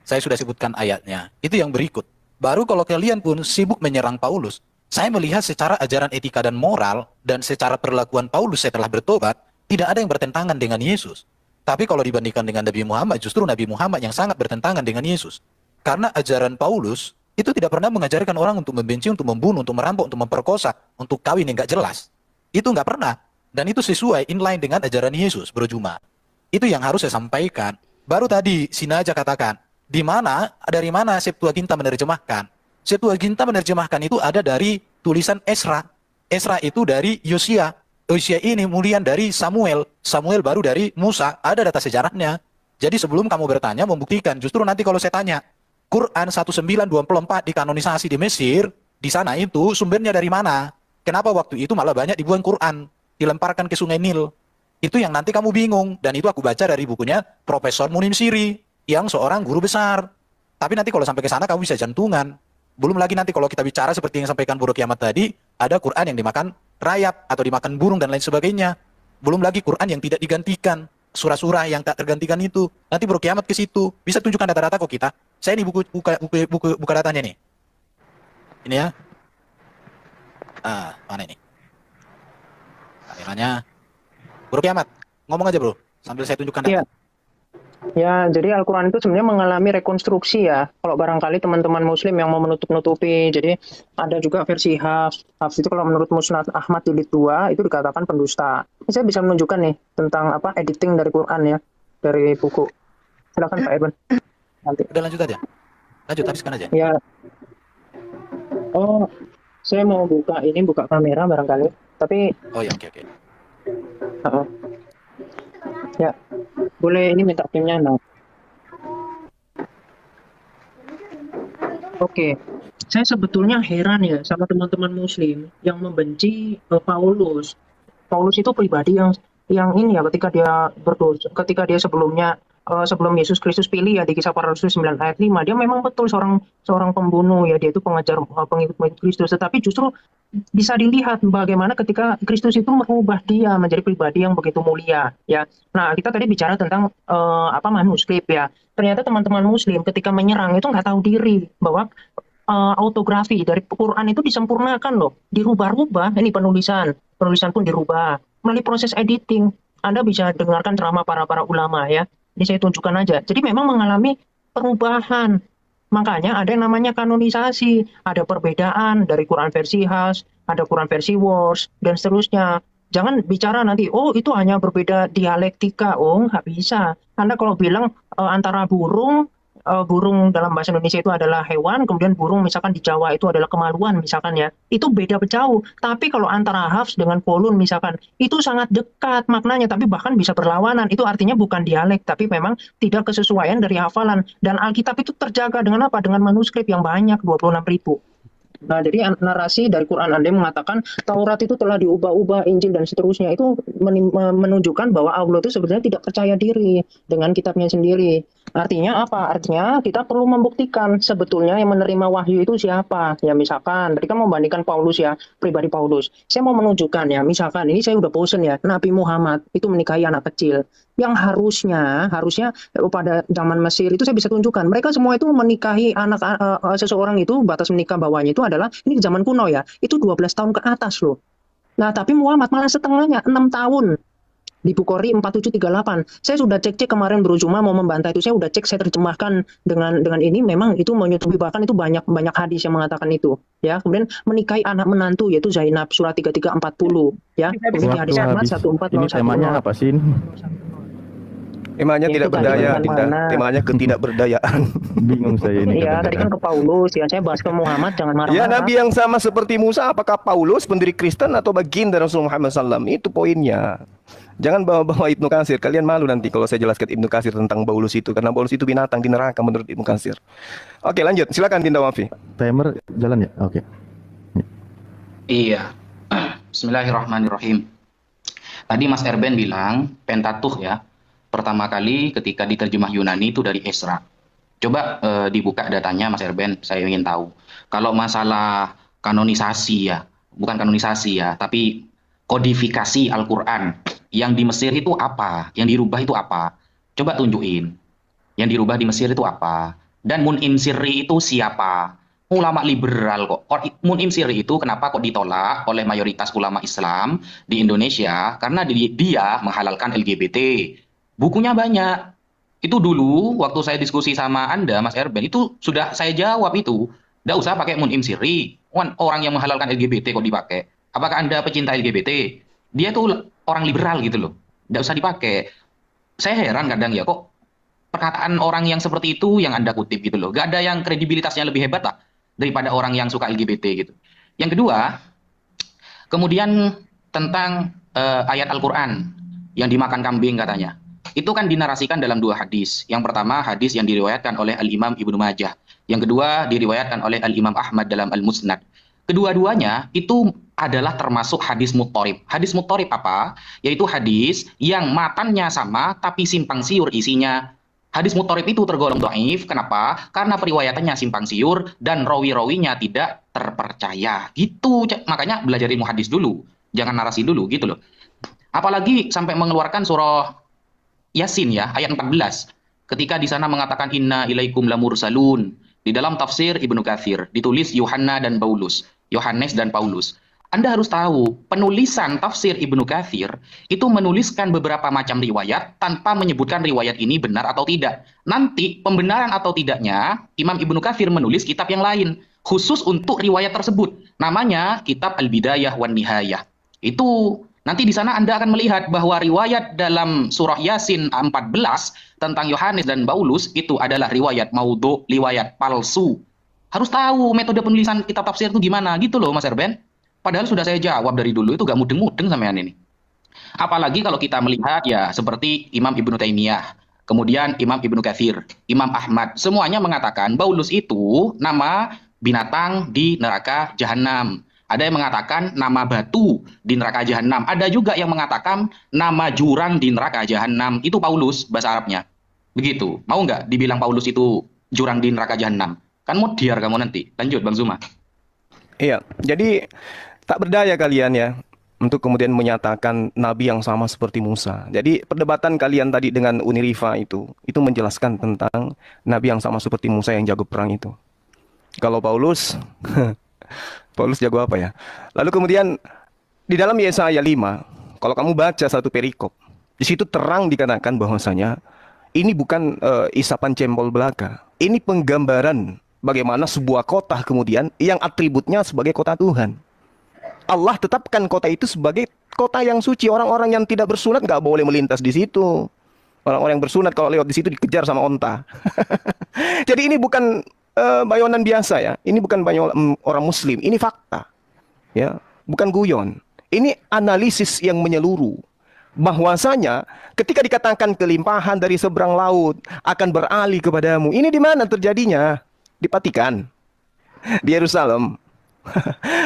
Saya sudah sebutkan ayatnya. Itu yang berikut. Baru kalau kalian pun sibuk menyerang Paulus, saya melihat secara ajaran etika dan moral dan secara perlakuan Paulus setelah bertobat, tidak ada yang bertentangan dengan Yesus. Tapi kalau dibandingkan dengan Nabi Muhammad, justru Nabi Muhammad yang sangat bertentangan dengan Yesus. Karena ajaran Paulus itu tidak pernah mengajarkan orang untuk membenci, untuk membunuh, untuk merampok, untuk memperkosa, untuk kawin yang nggak jelas. Itu nggak pernah. Dan itu sesuai inline dengan ajaran Yesus, Bro Juma. Itu yang harus saya sampaikan. Baru tadi Sinaja katakan, dari mana Septuaginta menerjemahkan? Septuaginta menerjemahkan itu ada dari tulisan Esra. Esra itu dari Yosia. Yosia ini kemudian dari Samuel. Samuel baru dari Musa. Ada data sejarahnya. Jadi sebelum kamu bertanya, membuktikan. Justru nanti kalau saya tanya, Quran 1924 dikanonisasi di Mesir, di sana itu sumbernya dari mana? Kenapa waktu itu malah banyak dibuang Quran, dilemparkan ke Sungai Nil? Itu yang nanti kamu bingung. Dan itu aku baca dari bukunya Profesor Munim Siri, yang seorang guru besar. Tapi nanti kalau sampai ke sana kamu bisa jantungan. Belum lagi nanti kalau kita bicara seperti yang sampaikan Bro Kiamat tadi, ada Quran yang dimakan rayap atau dimakan burung dan lain sebagainya. Belum lagi Quran yang tidak digantikan, surah-surah yang tak tergantikan itu. Nanti Bro Kiamat ke situ. Bisa tunjukkan data-data kok kita. Saya ini buka datanya nih. Ini ya. Mana ini? Kameranya. Bro Kiamat, ngomong aja Bro, sambil saya tunjukkan data. Iya. Ya, jadi Al-Quran itu sebenarnya mengalami rekonstruksi ya. Kalau barangkali teman-teman Muslim yang mau menutup-nutupi, jadi ada juga versi Hafs. Hafs itu kalau menurut Musnad Ahmad jilid 2 itu dikatakan pendusta. Ini saya bisa menunjukkan nih tentang editing dari Quran ya, dari buku. Silakan Pak Edwin. Nanti. Udah lanjut aja. Lanjut, habiskan aja. Ya. Oh, saya mau buka kamera barangkali. Tapi. Oh ya, oke. Ya, boleh ini minta timnya nah. Oke, saya sebetulnya heran ya sama teman-teman Muslim yang membenci Paulus. Paulus itu pribadi yang ini ya ketika dia berdosa, ketika dia sebelum Yesus Kristus pilih ya di Kisah Para Rasul 9 ayat 5, dia memang betul seorang pembunuh ya, dia itu pengejar pengikut Kristus. Tetapi justru bisa dilihat bagaimana ketika Kristus itu merubah dia menjadi pribadi yang begitu mulia ya. Nah, kita tadi bicara tentang manuskrip ya. Ternyata teman-teman Muslim ketika menyerang itu nggak tahu diri bahwa autografi dari Quran itu disempurnakan loh, dirubah-rubah. Ini penulisan pun dirubah melalui proses editing. Anda bisa dengarkan ceramah para ulama ya. Ini saya tunjukkan aja. Jadi memang mengalami perubahan. Makanya ada yang namanya kanonisasi, ada perbedaan dari Quran versi Hafs, ada Quran versi Warsh, dan seterusnya. Jangan bicara nanti, oh itu hanya berbeda dialektika. Oh, nggak bisa. Anda kalau bilang antara burung dalam bahasa Indonesia itu adalah hewan, kemudian burung misalkan di Jawa itu adalah kemaluan misalkan ya, itu beda jauh. Tapi kalau antara Hafs dengan Polun misalkan, itu sangat dekat maknanya, tapi bahkan bisa berlawanan. Itu artinya bukan dialek, tapi memang tidak kesesuaian dari hafalan. Dan Alkitab itu terjaga dengan apa? Dengan manuskrip yang banyak, 26.000. Nah, jadi narasi dari Quran Anda mengatakan Taurat itu telah diubah-ubah, Injil dan seterusnya, itu menunjukkan bahwa Allah itu sebenarnya tidak percaya diri dengan kitabnya sendiri. Artinya apa? Artinya kita perlu membuktikan sebetulnya yang menerima wahyu itu siapa. Ya misalkan, tadi kan membandingkan Paulus ya, pribadi Paulus. Saya mau menunjukkan ya, misalkan ini saya udah bosen ya, Nabi Muhammad itu menikahi anak kecil. Yang harusnya pada zaman Mesir itu saya bisa tunjukkan. Mereka semua itu menikahi anak seseorang itu, batas menikah bawahnya itu adalah, ini di zaman kuno ya, itu 12 tahun ke atas loh. Nah, tapi Muhammad malah setengahnya, 6 tahun. Di Bukhari 4738. Saya sudah cek kemarin Bro Juma mau membantah itu, saya udah cek, saya terjemahkan dengan ini, memang itu menyetujui, bahkan itu banyak hadis yang mengatakan itu ya. Kemudian menikahi anak menantu yaitu Zainab, surat 3340 ya. Kemudian hadis Ahmad 1401. Ini temanya apa sih? Temanya Itu tidak kan berdaya, bukan Dinda. mana. Temanya ketidakberdayaan. Bingung saya ini. Iya, tadi kan kadang-kadang. ke Paulus ya. Saya bahas ke Muhammad, jangan Ya, marah-marah. Nabi yang sama seperti Musa, apakah Paulus pendiri Kristen atau baginda Rasulullah Muhammad SAW? Itu poinnya. Jangan bawa-bawa Ibnu Katsir. Kalian malu nanti kalau saya jelaskan Ibnu Katsir tentang Paulus itu, karena Paulus itu binatang di neraka menurut Ibnu Katsir. Oke, lanjut. Silakan Dinda Wafi. Timer jalan ya? Oke. Iya. Bismillahirrahmanirrahim. Tadi Mas Erben bilang Pentatuh ya. Pertama kali ketika diterjemah Yunani itu dari Esra. Coba dibuka datanya Mas Erben, saya ingin tahu. Kalau masalah kanonisasi ya, bukan kanonisasi ya, tapi kodifikasi Al-Quran. Yang di Mesir itu apa? Yang dirubah itu apa? Coba tunjukin. Yang dirubah di Mesir itu apa? Dan Mun'im Sirri itu siapa? Ulama liberal kok. Mun'im Sirri itu kenapa kok ditolak oleh mayoritas ulama Islam di Indonesia? Karena dia menghalalkan LGBT. Bukunya banyak. Itu dulu waktu saya diskusi sama Anda, Mas Erben, itu sudah saya jawab itu. Nggak usah pakai Mun'im Sirri. Orang yang menghalalkan LGBT kok dipakai. Apakah Anda pecinta LGBT? Dia tuh orang liberal gitu loh. Nggak usah dipakai. Saya heran kadang ya, kok perkataan orang yang seperti itu yang Anda kutip gitu loh. Nggak ada yang kredibilitasnya lebih hebat lah daripada orang yang suka LGBT gitu. Yang kedua, kemudian tentang ayat Al-Quran yang dimakan kambing katanya. Itu kan dinarasikan dalam dua hadis. Yang pertama hadis yang diriwayatkan oleh Al-Imam Ibnu Majah. Yang kedua diriwayatkan oleh Al-Imam Ahmad dalam Al-Musnad. Kedua-duanya itu adalah termasuk hadis muttorib. Hadis muttorib apa? Yaitu hadis yang matannya sama tapi simpang siur isinya. Hadis muttorib itu tergolong dhaif. Kenapa? Karena periwayatannya simpang siur dan rawi-rawinya tidak terpercaya. Gitu. Makanya belajar ilmu hadis dulu. Jangan narasi dulu gitu loh. Apalagi sampai mengeluarkan surah Yasin ya, ayat 14. Ketika di sana mengatakan inna ilaikum lamursalun. Di dalam tafsir Ibnu Katsir ditulis Yohanna dan Paulus. Yohanes dan Paulus. Anda harus tahu, penulisan tafsir Ibnu Katsir itu menuliskan beberapa macam riwayat tanpa menyebutkan riwayat ini benar atau tidak. Nanti pembenaran atau tidaknya, Imam Ibnu Katsir menulis kitab yang lain khusus untuk riwayat tersebut. Namanya Kitab Al-Bidayah wan Nihayah. Itu nanti di sana Anda akan melihat bahwa riwayat dalam surah Yasin 14 tentang Yohanes dan Paulus itu adalah riwayat maudhu, riwayat palsu. Harus tahu metode penulisan kitab tafsir itu gimana gitu loh Mas Erben. Padahal sudah saya jawab dari dulu, itu gak mudeng-mudeng sampean ini. Apalagi kalau kita melihat ya seperti Imam Ibnu Taimiyah, kemudian Imam Ibnu Katsir, Imam Ahmad, semuanya mengatakan Paulus itu nama binatang di neraka jahanam. Ada yang mengatakan nama batu di neraka jahanam. Ada juga yang mengatakan nama jurang di neraka jahanam. Itu Paulus bahasa Arabnya. Begitu. Mau nggak dibilang Paulus itu jurang di neraka jahanam? Kan modiar kamu nanti. Lanjut Bang Zuma. Iya, jadi tak berdaya kalian ya untuk kemudian menyatakan nabi yang sama seperti Musa. Jadi perdebatan kalian tadi dengan Unirifa itu menjelaskan tentang nabi yang sama seperti Musa yang jago perang itu. Kalau Paulus Paulus jago apa ya? Lalu kemudian di dalam Yesaya 5, kalau kamu baca satu perikop, di situ terang dikatakan bahwasanya ini bukan isapan cembol belaka. Ini penggambaran bagaimana sebuah kota kemudian yang atributnya sebagai kota Tuhan. Allah tetapkan kota itu sebagai kota yang suci. Orang-orang yang tidak bersunat nggak boleh melintas di situ. Orang-orang yang bersunat kalau lewat di situ dikejar sama onta. Jadi ini bukan bayonan biasa ya. Ini bukan bayonan orang Muslim. Ini fakta. Ya, bukan guyon. Ini analisis yang menyeluruh. Bahwasanya ketika dikatakan kelimpahan dari seberang laut akan beralih kepadamu. Ini di mana terjadinya? Di Vatikan, di Yerusalem.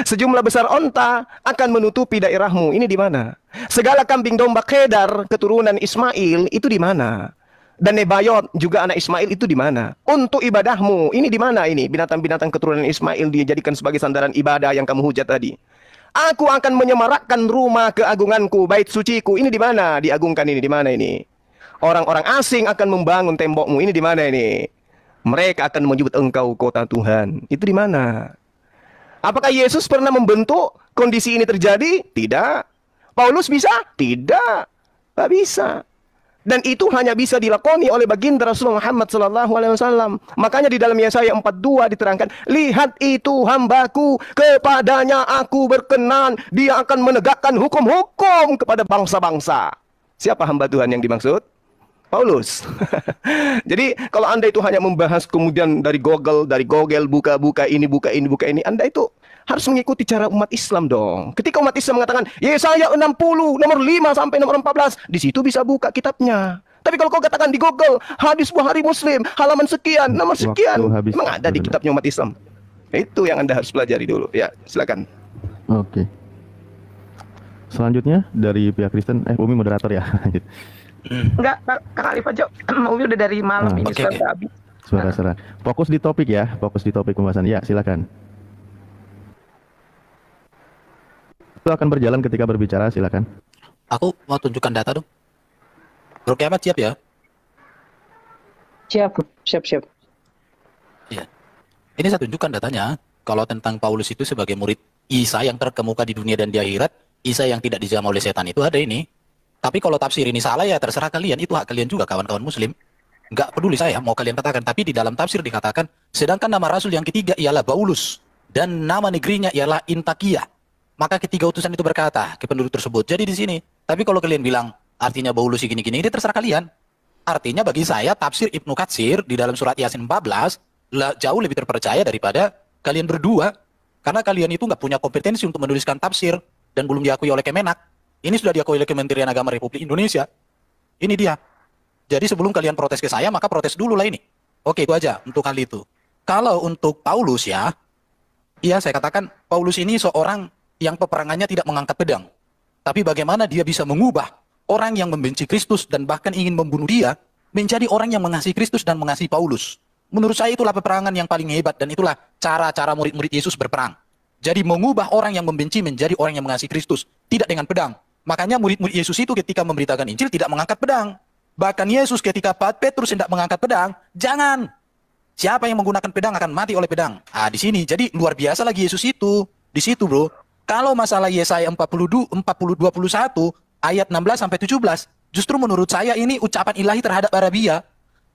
Sejumlah besar onta akan menutupi daerahmu. Ini di mana? Segala kambing domba Kedar keturunan Ismail itu di mana? Dan Nebayot juga anak Ismail itu di mana? Untuk ibadahmu ini di mana ini? Binatang-binatang keturunan Ismail dijadikan sebagai sandaran ibadah yang kamu hujat tadi. Aku akan menyemarakkan rumah keagunganku, bait suciku. Ini di mana? Diagungkan ini di mana ini? Orang-orang asing akan membangun tembokmu. Ini di mana ini? Mereka akan menyebut engkau kota Tuhan. Itu di mana? Apakah Yesus pernah membentuk kondisi ini terjadi? Tidak. Paulus bisa? Tidak. Tak bisa. Dan itu hanya bisa dilakoni oleh baginda Rasulullah Muhammad SAW. Makanya di dalam Yesaya 42 diterangkan, lihat itu hambaku, kepadanya aku berkenan, dia akan menegakkan hukum-hukum kepada bangsa-bangsa. Siapa hamba Tuhan yang dimaksud? Paulus. Jadi kalau Anda itu hanya membahas kemudian dari Google, buka ini, Anda itu harus mengikuti cara umat Islam dong. Ketika umat Islam mengatakan Yesaya 60 nomor 5 sampai nomor 14, di situ bisa buka kitabnya. Tapi kalau kau katakan di Google hadis Bukhari Muslim halaman sekian, nomor sekian, memang ada di kitabnya umat Islam. Itu yang Anda harus pelajari dulu. Ya, silakan. Oke. Selanjutnya dari pihak Kristen, Umi moderator ya. Enggak, Kak Alif aja. Umi udah dari malam ini Oke. sudah habis. Suara-suara. Fokus di topik ya, fokus di topik pembahasan. Ya, silakan. Itu akan berjalan ketika berbicara, silakan. Aku mau tunjukkan data dong. Bro Kiamat siap ya? Siap. Iya. Ini saya tunjukkan datanya. Kalau tentang Paulus itu sebagai murid Isa yang terkemuka di dunia dan di akhirat, Isa yang tidak dijamah oleh setan itu ada ini. Tapi kalau tafsir ini salah ya terserah kalian, itu hak kalian juga kawan-kawan muslim. Nggak peduli saya mau kalian katakan, tapi di dalam tafsir dikatakan, sedangkan nama rasul yang ketiga ialah Paulus dan nama negerinya ialah Intakia. Maka ketiga utusan itu berkata ke penduduk tersebut. Jadi di sini, tapi kalau kalian bilang artinya Paulus gini-gini, ini terserah kalian. Artinya bagi saya tafsir Ibnu Katsir di dalam surat Yasin 14 jauh lebih terpercaya daripada kalian berdua. Karena kalian itu nggak punya kompetensi untuk menuliskan tafsir dan belum diakui oleh Kemenak. Ini sudah diakui oleh Kementerian Agama Republik Indonesia. Ini dia. Jadi sebelum kalian protes ke saya, maka protes dulu lah ini. Oke, itu aja untuk hal itu. Kalau untuk Paulus ya, iya saya katakan Paulus ini seorang yang peperangannya tidak mengangkat pedang. Tapi bagaimana dia bisa mengubah orang yang membenci Kristus dan bahkan ingin membunuh dia menjadi orang yang mengasihi Kristus dan mengasihi Paulus. Menurut saya itulah peperangan yang paling hebat dan itulah cara-cara murid-murid Yesus berperang. Jadi mengubah orang yang membenci menjadi orang yang mengasihi Kristus, tidak dengan pedang. Makanya murid-murid Yesus itu ketika memberitakan Injil tidak mengangkat pedang. Bahkan Yesus ketika Petrus hendak mengangkat pedang, jangan. Siapa yang menggunakan pedang akan mati oleh pedang. Ah, di sini. Jadi luar biasa lagi Yesus itu. Di situ, Bro. Kalau masalah Yesaya 21 ayat 16 sampai 17, justru menurut saya ini ucapan ilahi terhadap Arabia.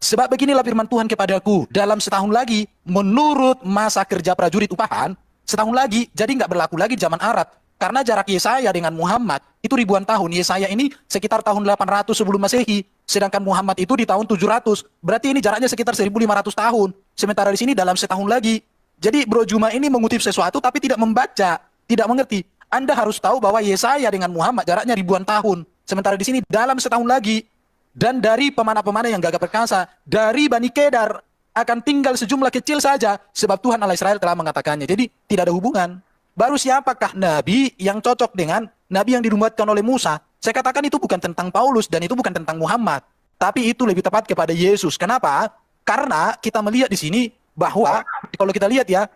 Sebab beginilah firman Tuhan kepadaku, dalam setahun lagi, menurut masa kerja prajurit upahan, setahun lagi, jadi nggak berlaku lagi zaman Arab. Karena jarak Yesaya dengan Muhammad itu ribuan tahun. Yesaya ini sekitar tahun 800 sebelum Masehi, sedangkan Muhammad itu di tahun 700. Berarti ini jaraknya sekitar 1500 tahun. Sementara di sini dalam setahun lagi. Jadi Bro Juma ini mengutip sesuatu tapi tidak membaca, tidak mengerti. Anda harus tahu bahwa Yesaya dengan Muhammad jaraknya ribuan tahun. Sementara di sini dalam setahun lagi. Dan dari pemanah-pemanah yang gagah perkasa, dari Bani Kedar akan tinggal sejumlah kecil saja, sebab Tuhan Allah Israel telah mengatakannya. Jadi tidak ada hubungan. Baru siapakah Nabi yang cocok dengan Nabi yang dinubuatkan oleh Musa? Saya katakan itu bukan tentang Paulus dan itu bukan tentang Muhammad. Tapi itu lebih tepat kepada Yesus. Kenapa? Karena kita melihat di sini bahwa kalau kita lihat ya,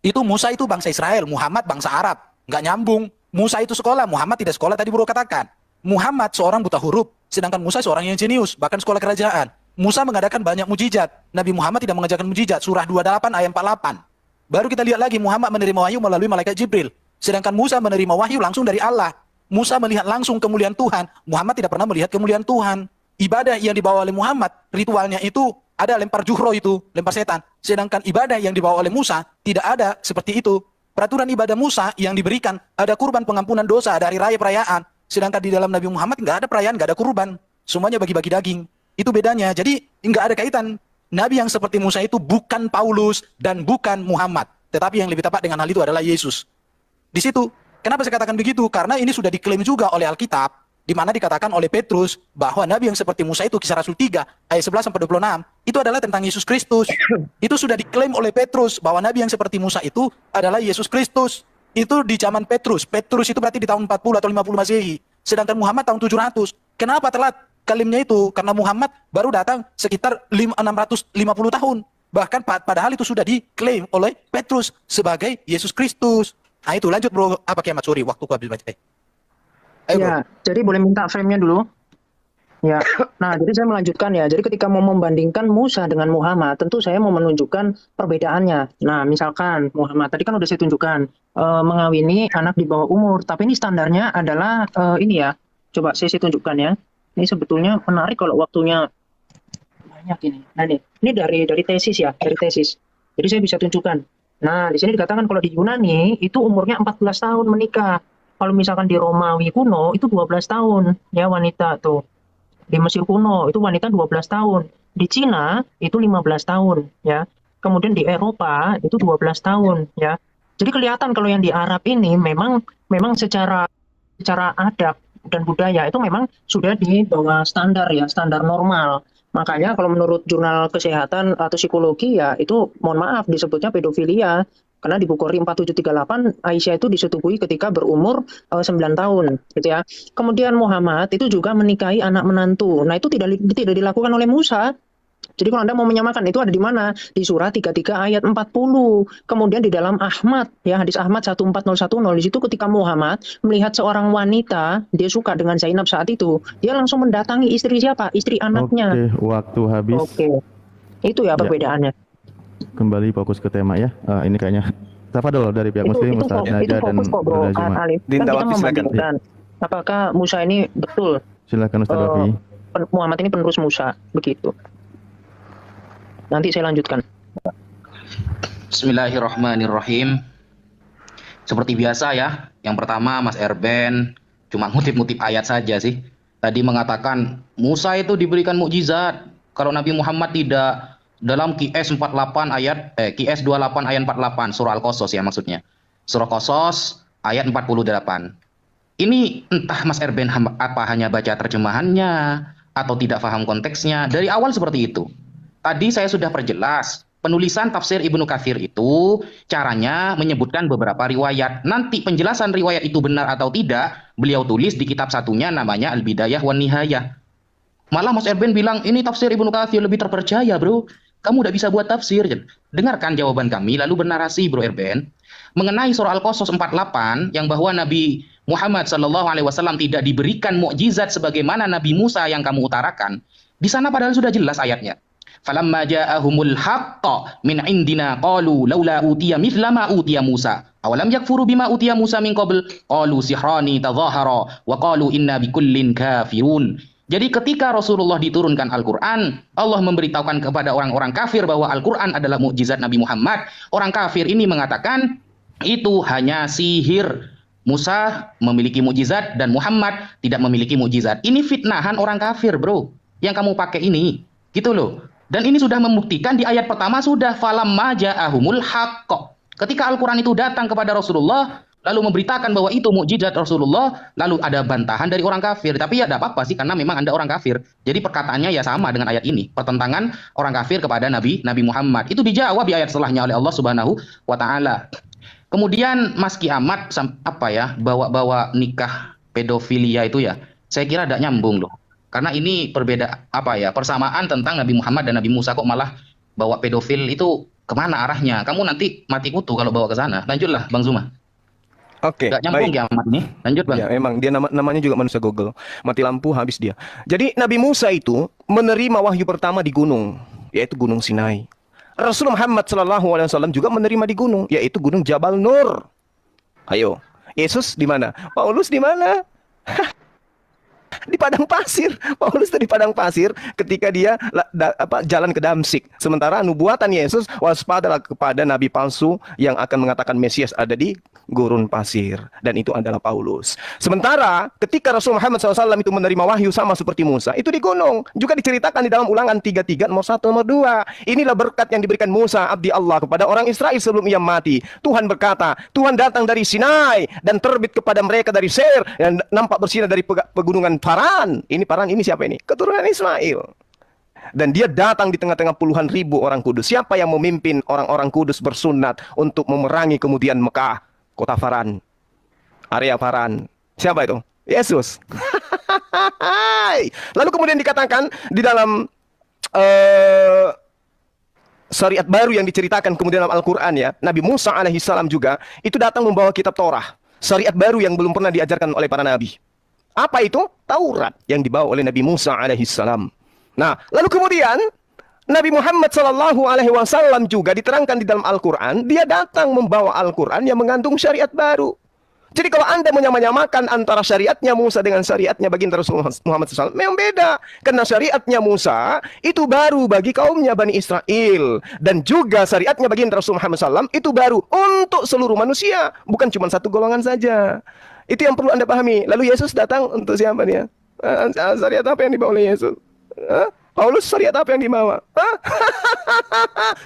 itu Musa itu bangsa Israel, Muhammad bangsa Arab. Nggak nyambung. Musa itu sekolah, Muhammad tidak sekolah. Tadi Bro katakan. Muhammad seorang buta huruf, sedangkan Musa seorang yang jenius, bahkan sekolah kerajaan. Musa mengadakan banyak mujizat. Nabi Muhammad tidak mengajarkan mujizat. Surah 28 ayat 48. Baru kita lihat lagi Muhammad menerima wahyu melalui malaikat Jibril. Sedangkan Musa menerima wahyu langsung dari Allah. Musa melihat langsung kemuliaan Tuhan. Muhammad tidak pernah melihat kemuliaan Tuhan. Ibadah yang dibawa oleh Muhammad, ritualnya itu ada lempar juhro itu, lempar setan. Sedangkan ibadah yang dibawa oleh Musa tidak ada seperti itu. Peraturan ibadah Musa yang diberikan ada kurban pengampunan dosa, ada hari raya perayaan. Sedangkan di dalam Nabi Muhammad nggak ada perayaan, nggak ada kurban. Semuanya bagi-bagi daging. Itu bedanya. Jadi nggak ada kaitan. Nabi yang seperti Musa itu bukan Paulus dan bukan Muhammad. Tetapi yang lebih tepat dengan hal itu adalah Yesus. Di situ. Kenapa saya katakan begitu? Karena ini sudah diklaim juga oleh Alkitab. Di mana dikatakan oleh Petrus bahwa Nabi yang seperti Musa itu, Kisah Rasul 3 ayat 11 sampai 26, itu adalah tentang Yesus Kristus. Itu sudah diklaim oleh Petrus bahwa Nabi yang seperti Musa itu adalah Yesus Kristus. Itu di zaman Petrus. Petrus itu berarti di tahun 40 atau 50 Masehi. Sedangkan Muhammad tahun 700. Kenapa telat klaimnya itu? Karena Muhammad baru datang sekitar 650 tahun. Bahkan padahal itu sudah diklaim oleh Petrus sebagai Yesus Kristus. Nah itu lanjut Bro. Apa Kiamat? Sorry, waktu ku habis baca. Ayo, Ya, jadi boleh minta frame-nya dulu. Ya, nah jadi saya melanjutkan ya. Jadi ketika mau membandingkan Musa dengan Muhammad, tentu saya mau menunjukkan perbedaannya. Nah, misalkan Muhammad tadi kan udah saya tunjukkan mengawini anak di bawah umur, tapi ini standarnya adalah ini ya. Coba saya tunjukkan ya. Ini sebetulnya menarik kalau waktunya banyak ini. Nah ini dari tesis ya, dari tesis. Jadi saya bisa tunjukkan. Nah, di sini dikatakan kalau di Yunani itu umurnya 14 tahun menikah. Kalau misalkan di Romawi kuno itu 12 tahun ya wanita tuh. Di Mesir kuno itu wanita 12 tahun. Di Cina itu 15 tahun ya. Kemudian di Eropa itu 12 tahun ya. Jadi kelihatan kalau yang di Arab ini memang secara adat dan budaya itu memang sudah di bawah standar ya, standar normal. Makanya kalau menurut jurnal kesehatan atau psikologi ya itu mohon maaf disebutnya pedofilia. Karena di Bukhari 4738 Aisyah itu disetujui ketika berumur 9 tahun gitu ya. Kemudian Muhammad itu juga menikahi anak menantu. Nah, itu tidak dilakukan oleh Musa. Jadi kalau Anda mau menyamakan itu ada di mana? Di surah 33 ayat 40. Kemudian di dalam Ahmad ya, hadis Ahmad 14010 di situ ketika Muhammad melihat seorang wanita, dia suka dengan Zainab saat itu, dia langsung mendatangi istri siapa? Istri anaknya. Oke, waktu habis. Oke. Itu ya perbedaannya. Kembali fokus ke tema ya. Ini kayaknya tafadhol dari pihak Muslim, Ustaz Naja dan Brother Juma. Kan kita membandingkan apakah Musa ini betul? Silakan Ustaz Wafi. Muhammad ini penerus Musa, begitu. Nanti saya lanjutkan. Bismillahirrahmanirrahim. Seperti biasa ya, yang pertama Mas Erben cuma ngutip-ngutip ayat saja sih. Tadi mengatakan Musa itu diberikan mukjizat, kalau Nabi Muhammad tidak. Dalam QS 48 ayat QS 28 ayat 48 surah Al-Qasas ya maksudnya. Surah Qasas ayat 48. Ini entah Mas Erben apa hanya baca terjemahannya atau tidak paham konteksnya. Dari awal seperti itu. Tadi saya sudah perjelas, penulisan tafsir Ibnu Katsir itu caranya menyebutkan beberapa riwayat. Nanti penjelasan riwayat itu benar atau tidak, beliau tulis di kitab satunya namanya Al-Bidayah wan Nihayah. Malah Mas Erben bilang ini tafsir Ibnu Katsir lebih terpercaya, bro. Kamu udah bisa buat tafsir. Dengarkan jawaban kami lalu bernarasi, Bro Erben, mengenai surah Al-Qasas 48 yang bahwa Nabi Muhammad SAW tidak diberikan mukjizat sebagaimana Nabi Musa yang kamu utarakan. Di sana padahal sudah jelas ayatnya. Falamma ja'ahumul haqqu min indina qalu laula utiya mithla ma utiya Musa. Awalam yakfuru bima utiya Musa min qabl qalu sihrani tadhahara wa qalu inna bikullin kafirun. Jadi ketika Rasulullah diturunkan Al-Quran, Allah memberitahukan kepada orang-orang kafir bahwa Al-Quran adalah mukjizat Nabi Muhammad. Orang kafir ini mengatakan itu hanya sihir. Musa memiliki mukjizat dan Muhammad tidak memiliki mukjizat. Ini fitnahan orang kafir, bro. Yang kamu pakai ini. Gitu loh. Dan ini sudah membuktikan di ayat pertama sudah falamma ja'ahumul haqq. Ketika Al-Quran itu datang kepada Rasulullah, lalu memberitakan bahwa itu mukjizat Rasulullah, lalu ada bantahan dari orang kafir. Tapi ya tidak apa-apa sih, karena memang Anda orang kafir. Jadi perkataannya ya sama dengan ayat ini. Pertentangan orang kafir kepada Nabi Muhammad. Itu dijawab di ayat setelahnya oleh Allah Subhanahu wa Ta'ala. Kemudian Mas Kiamat bawa nikah pedofilia itu ya. Saya kira tidak nyambung loh. Karena ini persamaan tentang Nabi Muhammad dan Nabi Musa, kok malah bawa pedofil itu kemana arahnya? Kamu nanti mati kutu kalau bawa ke sana. Lanjutlah Bang Zuma. Oke, Gak nyambung baik. Kiamat ini. Lanjut Bang. Ya, memang dia namanya juga manusia Google. Mati lampu habis dia. Jadi Nabi Musa itu menerima wahyu pertama di gunung, yaitu Gunung Sinai. Rasul Muhammad SAW juga menerima di gunung, yaitu Gunung Jabal Nur. Ayo, Yesus di mana? Paulus di mana? Di padang pasir. Paulus itu di padang pasir ketika dia jalan ke Damsik. Sementara nubuatan Yesus waspadalah kepada nabi palsu yang akan mengatakan Mesias ada di gurun pasir, dan itu adalah Paulus. Sementara ketika Rasul Muhammad SAW itu menerima wahyu sama seperti Musa, itu di gunung. Juga diceritakan di dalam Ulangan 33 nomor 1 nomor 2. Inilah berkat yang diberikan Musa abdi Allah kepada orang Israel sebelum ia mati. Tuhan berkata, Tuhan datang dari Sinai dan terbit kepada mereka dari Seir dan nampak bersinar dari pegunungan Paran. Ini Paran ini siapa ini? Keturunan Ismail. Dan dia datang di tengah-tengah puluhan ribu orang kudus. Siapa yang memimpin orang-orang kudus bersunat untuk memerangi kemudian Mekah? Kota Paran, area Paran. Siapa itu? Yesus. Lalu kemudian dikatakan di dalam syariat baru yang diceritakan kemudian dalam Al-Quran ya, Nabi Musa alaihissalam juga itu datang membawa kitab Torah, syariat baru yang belum pernah diajarkan oleh para nabi. Apa itu? Taurat yang dibawa oleh Nabi Musa alaihissalam. Nah, lalu kemudian Nabi Muhammad SAW juga diterangkan di dalam Al-Quran, dia datang membawa Al-Quran yang mengandung syariat baru. Jadi kalau Anda menyamakan antara syariatnya Musa dengan syariatnya baginda Rasulullah Muhammad SAW, memang beda. Karena syariatnya Musa itu baru bagi kaumnya Bani Israel. Dan juga syariatnya baginda Rasulullah Muhammad SAW itu baru untuk seluruh manusia. Bukan cuma satu golongan saja. Itu yang perlu Anda pahami. Lalu Yesus datang untuk siapa dia? Syariat apa yang dibawa oleh Yesus? Paulus syariat apa yang dibawa?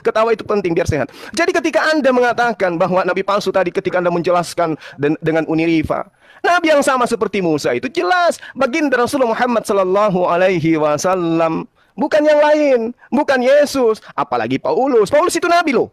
Ketawa itu penting biar sehat. Jadi ketika Anda mengatakan bahwa nabi palsu tadi, ketika Anda menjelaskan dengan Uniriva, nabi yang sama seperti Musa itu jelas baginda Rasulullah Muhammad sallallahu alaihi wasallam, bukan yang lain, bukan Yesus, apalagi Paulus. Paulus itu nabi loh.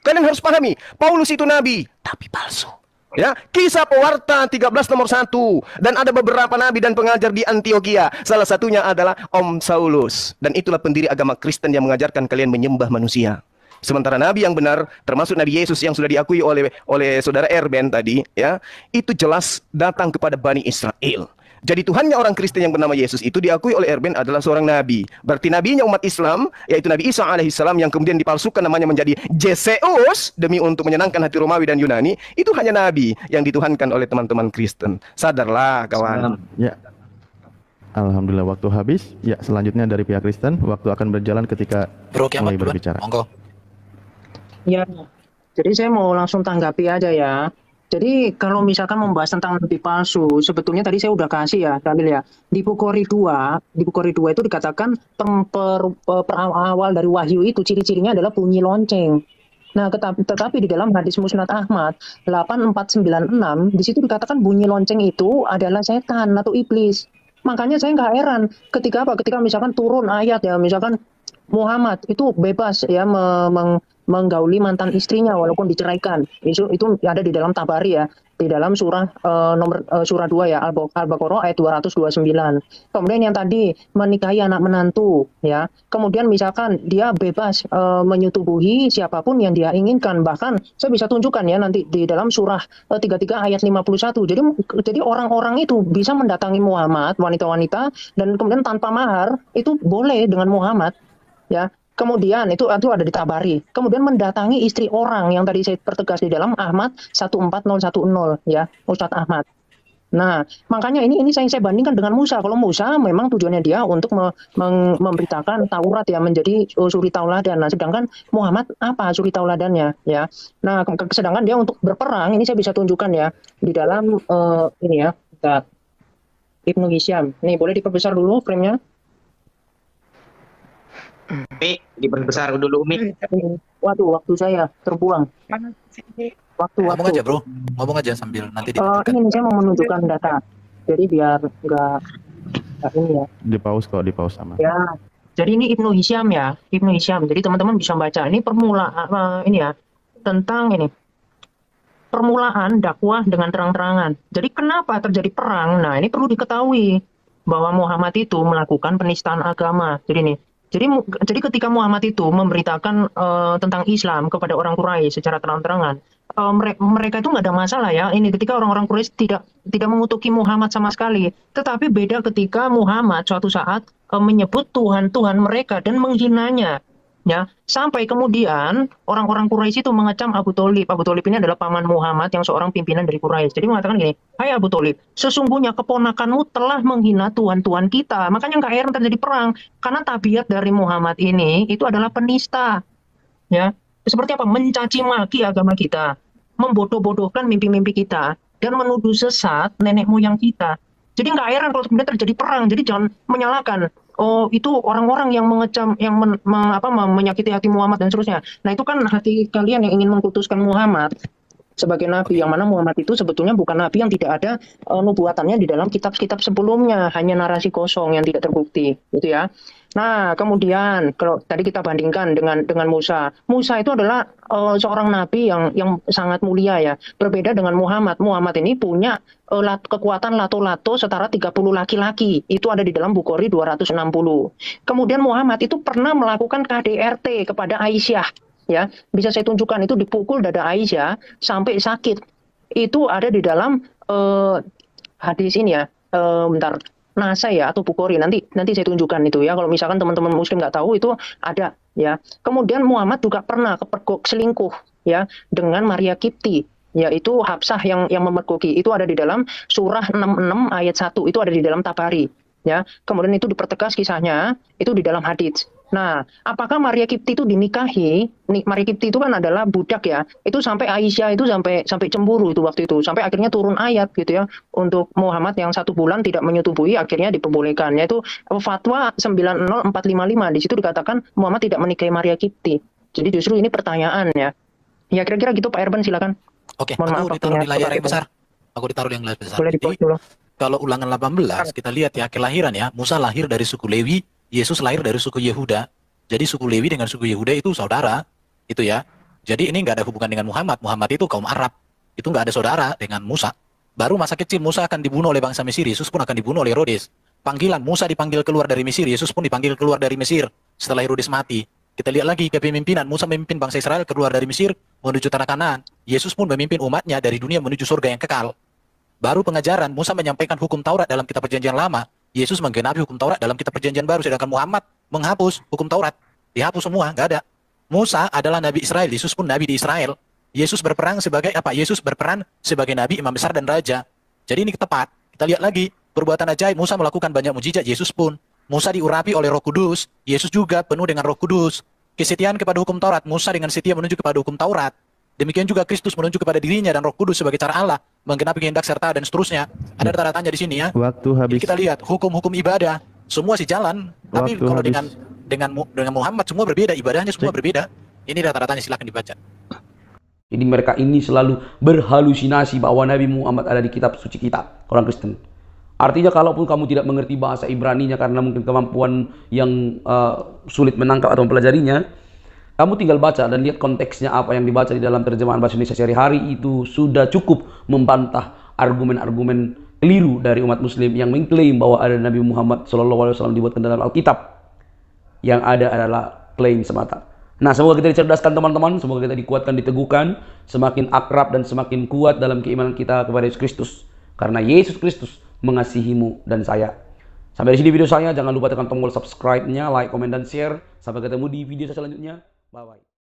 Kalian harus pahami, Paulus itu nabi, tapi palsu. Ya, Kisah Pewarta 13 nomor 1. Dan ada beberapa nabi dan pengajar di Antioquia. Salah satunya adalah Om Saulus. Dan itulah pendiri agama Kristen yang mengajarkan kalian menyembah manusia. Sementara nabi yang benar, termasuk Nabi Yesus yang sudah diakui oleh saudara Erben tadi, ya, itu jelas datang kepada Bani Israel. Jadi Tuhannya orang Kristen yang bernama Yesus itu diakui oleh Erben adalah seorang nabi. Berarti nabinya umat Islam, yaitu Nabi Isa alaihissalam, yang kemudian dipalsukan namanya menjadi Zeus demi untuk menyenangkan hati Romawi dan Yunani, itu hanya nabi yang dituhankan oleh teman-teman Kristen. Sadarlah kawan. Ya. Alhamdulillah, waktu habis. Ya, selanjutnya dari pihak Kristen, waktu akan berjalan ketika Bro Kiamat mulai berbicara. Monggo. Ya, jadi saya mau langsung tanggapi aja ya. Jadi kalau misalkan membahas tentang nabi palsu, sebetulnya tadi saya udah kasih ya, Dalil ya. Di Bukhari 2 itu dikatakan awal dari wahyu itu ciri-cirinya adalah bunyi lonceng. Nah, tetapi di dalam hadis Musnad Ahmad 8496 di situ dikatakan bunyi lonceng itu adalah setan atau iblis. Makanya saya nggak heran ketika misalkan turun ayat ya, misalkan Muhammad itu bebas ya menggauli mantan istrinya walaupun diceraikan. Itu ada di dalam Tabari ya, di dalam surah surah 2 ya, Al-Baqarah ayat 229. Kemudian yang tadi menikahi anak menantu ya. Kemudian misalkan dia bebas menyetubuhi siapapun yang dia inginkan. Bahkan saya bisa tunjukkan ya nanti di dalam surah 33 ayat 51. Jadi orang-orang itu bisa mendatangi Muhammad, wanita-wanita, dan kemudian tanpa mahar itu boleh dengan Muhammad. Ya, kemudian itu ada di Tabari. Kemudian mendatangi istri orang yang tadi saya pertegas di dalam Ahmad 14010 ya, Ustadz Ahmad. Nah, makanya ini saya bandingkan dengan Musa. Kalau Musa memang tujuannya dia untuk memberitakan Taurat ya, menjadi suri tauladan. Nah, sedangkan Muhammad apa suri tauladannya ya. Nah, sedangkan dia untuk berperang ini saya bisa tunjukkan ya di dalam ini ya, Ibnu Hisham. Nih, boleh diperbesar dulu frame-nya. Umi, diperbesar dulu Umi. Waduh, waktu saya terbuang. Waktu. Ngomong aja bro, ngomong aja sambil nanti ini saya mau menunjukkan data. Jadi biar nggak ini ya. Di pause sama. Ya. Jadi ini Ibnu Hisham ya, Ibnu Hisham. Jadi teman-teman bisa baca. Ini ini ya tentang ini permulaan dakwah dengan terang-terangan. Jadi kenapa terjadi perang? Nah, ini perlu diketahui bahwa Muhammad itu melakukan penistaan agama. Jadi ketika Muhammad itu memberitakan tentang Islam kepada orang Quraisy secara terang-terangan, mereka itu nggak ada masalah ya. Ini ketika orang-orang Quraisy tidak mengutuki Muhammad sama sekali. Tetapi beda ketika Muhammad suatu saat menyebut Tuhan mereka dan menghinanya. Ya, sampai kemudian orang-orang Quraisy itu mengecam Abu Thalib. Abu Thalib ini adalah paman Muhammad yang seorang pimpinan dari Quraisy. Jadi mengatakan gini, "Hai Abu Thalib, sesungguhnya keponakanmu telah menghina Tuhan kita." Makanya nggak heran terjadi perang, karena tabiat dari Muhammad ini itu adalah penista. Ya, seperti apa? Mencaci maki agama kita, membodoh-bodohkan mimpi-mimpi kita, dan menuduh sesat nenek moyang kita. Jadi nggak heran kalau kemudian terjadi perang. Jadi jangan menyalahkan. Oh, itu orang-orang yang mengecam, yang menyakiti hati Muhammad dan seterusnya. Nah, itu kan hati kalian yang ingin mengkultuskan Muhammad sebagai nabi, yang mana Muhammad itu sebetulnya bukan nabi, yang tidak ada nubuatannya di dalam kitab-kitab sebelumnya, hanya narasi kosong yang tidak terbukti, gitu ya. Nah, kemudian kalau tadi kita bandingkan dengan Musa. Musa itu adalah seorang nabi yang sangat mulia ya. Berbeda dengan Muhammad. Muhammad ini punya kekuatan lato-lato setara 30 laki-laki. Itu ada di dalam Bukhari 260. Kemudian Muhammad itu pernah melakukan KDRT kepada Aisyah. Ya, bisa saya tunjukkan itu dipukul dada Aisyah sampai sakit. Itu ada di dalam hadis ini ya. Bentar. Nasa ya atau Bukhari, nanti saya tunjukkan itu ya, kalau misalkan teman-teman muslim nggak tahu itu ada ya. Kemudian Muhammad juga pernah kepergok selingkuh ya dengan Maria Kipti, yaitu Hafsah yang memergoki. Itu ada di dalam surah 66 ayat 1, itu ada di dalam Tabari ya. Kemudian itu dipertegas kisahnya itu di dalam hadits. Nah, apakah Maria Kipti itu dinikahi? Maria Kipti itu kan adalah budak ya. Itu sampai Aisyah itu sampai cemburu itu waktu itu. Sampai akhirnya turun ayat gitu ya. Untuk Muhammad yang 1 bulan tidak menyetubui akhirnya diperbolehkan. Yaitu fatwa 90455. Di situ dikatakan Muhammad tidak menikahi Maria Kipti. Jadi justru ini pertanyaan ya. Ya kira-kira gitu Pak Erben silakan. Oke, Mohon maaf aku ditaruh di layar waktunya yang besar. Aku ditaruh di layar besar. boleh Jadi, di-pause dulu. kalau ulangan 18, kita lihat ya, kelahiran ya. Musa lahir dari suku Lewi, Yesus lahir dari suku Yehuda. Jadi suku Lewi dengan suku Yehuda itu saudara, itu ya. Jadi ini nggak ada hubungan dengan Muhammad. Muhammad itu kaum Arab. Itu nggak ada saudara dengan Musa. Baru masa kecil Musa akan dibunuh oleh bangsa Mesir, Yesus pun akan dibunuh oleh Herodes. Panggilan Musa dipanggil keluar dari Mesir, Yesus pun dipanggil keluar dari Mesir setelah Herodes mati. Kita lihat lagi kepemimpinan Musa memimpin bangsa Israel keluar dari Mesir menuju tanah Kanaan. Yesus pun memimpin umatnya dari dunia menuju surga yang kekal. Baru pengajaran Musa menyampaikan hukum Taurat dalam kitab perjanjian lama, Yesus menggenapi hukum Taurat dalam kitab perjanjian baru, sedangkan Muhammad menghapus hukum Taurat. Dihapus semua, nggak ada. Musa adalah nabi Israel, Yesus pun nabi di Israel. Yesus berperang sebagai apa? Yesus berperan sebagai nabi, imam besar dan raja. Jadi ini tepat. Kita lihat lagi perbuatan ajaib. Musa melakukan banyak mujizat, Yesus pun. Musa diurapi oleh Roh Kudus, Yesus juga penuh dengan Roh Kudus. Kesetiaan kepada hukum Taurat, Musa dengan setia menuju kepada hukum Taurat. Demikian juga Kristus menunjuk kepada dirinya dan Roh Kudus sebagai cara Allah menggenapi kehendak serta dan seterusnya. Ada tanda tanya di sini ya. Waktu habis. Jadi kita lihat hukum-hukum ibadah semua sih jalan, tapi Waktu kalau habis. dengan Muhammad semua berbeda, ibadahnya semua berbeda. Ini tanda tanya, silakan dibaca. Jadi mereka ini selalu berhalusinasi bahwa Nabi Muhammad ada di kitab suci kita, orang Kristen. Artinya kalaupun kamu tidak mengerti bahasa Ibraninya karena mungkin kemampuan yang sulit menangkap atau mempelajarinya, kamu tinggal baca dan lihat konteksnya apa yang dibaca di dalam terjemahan bahasa Indonesia sehari-hari, itu sudah cukup membantah argumen-argumen keliru dari umat muslim yang mengklaim bahwa ada Nabi Muhammad SAW dibuatkan dalam Alkitab. Yang ada adalah klaim semata. Nah, semoga kita dicerdaskan teman-teman, semoga kita dikuatkan, diteguhkan, semakin akrab dan semakin kuat dalam keimanan kita kepada Yesus Kristus. Karena Yesus Kristus mengasihimu dan saya. Sampai di sini video saya, jangan lupa tekan tombol subscribe-nya, like, komen, dan share. Sampai ketemu di video selanjutnya. Bye-bye.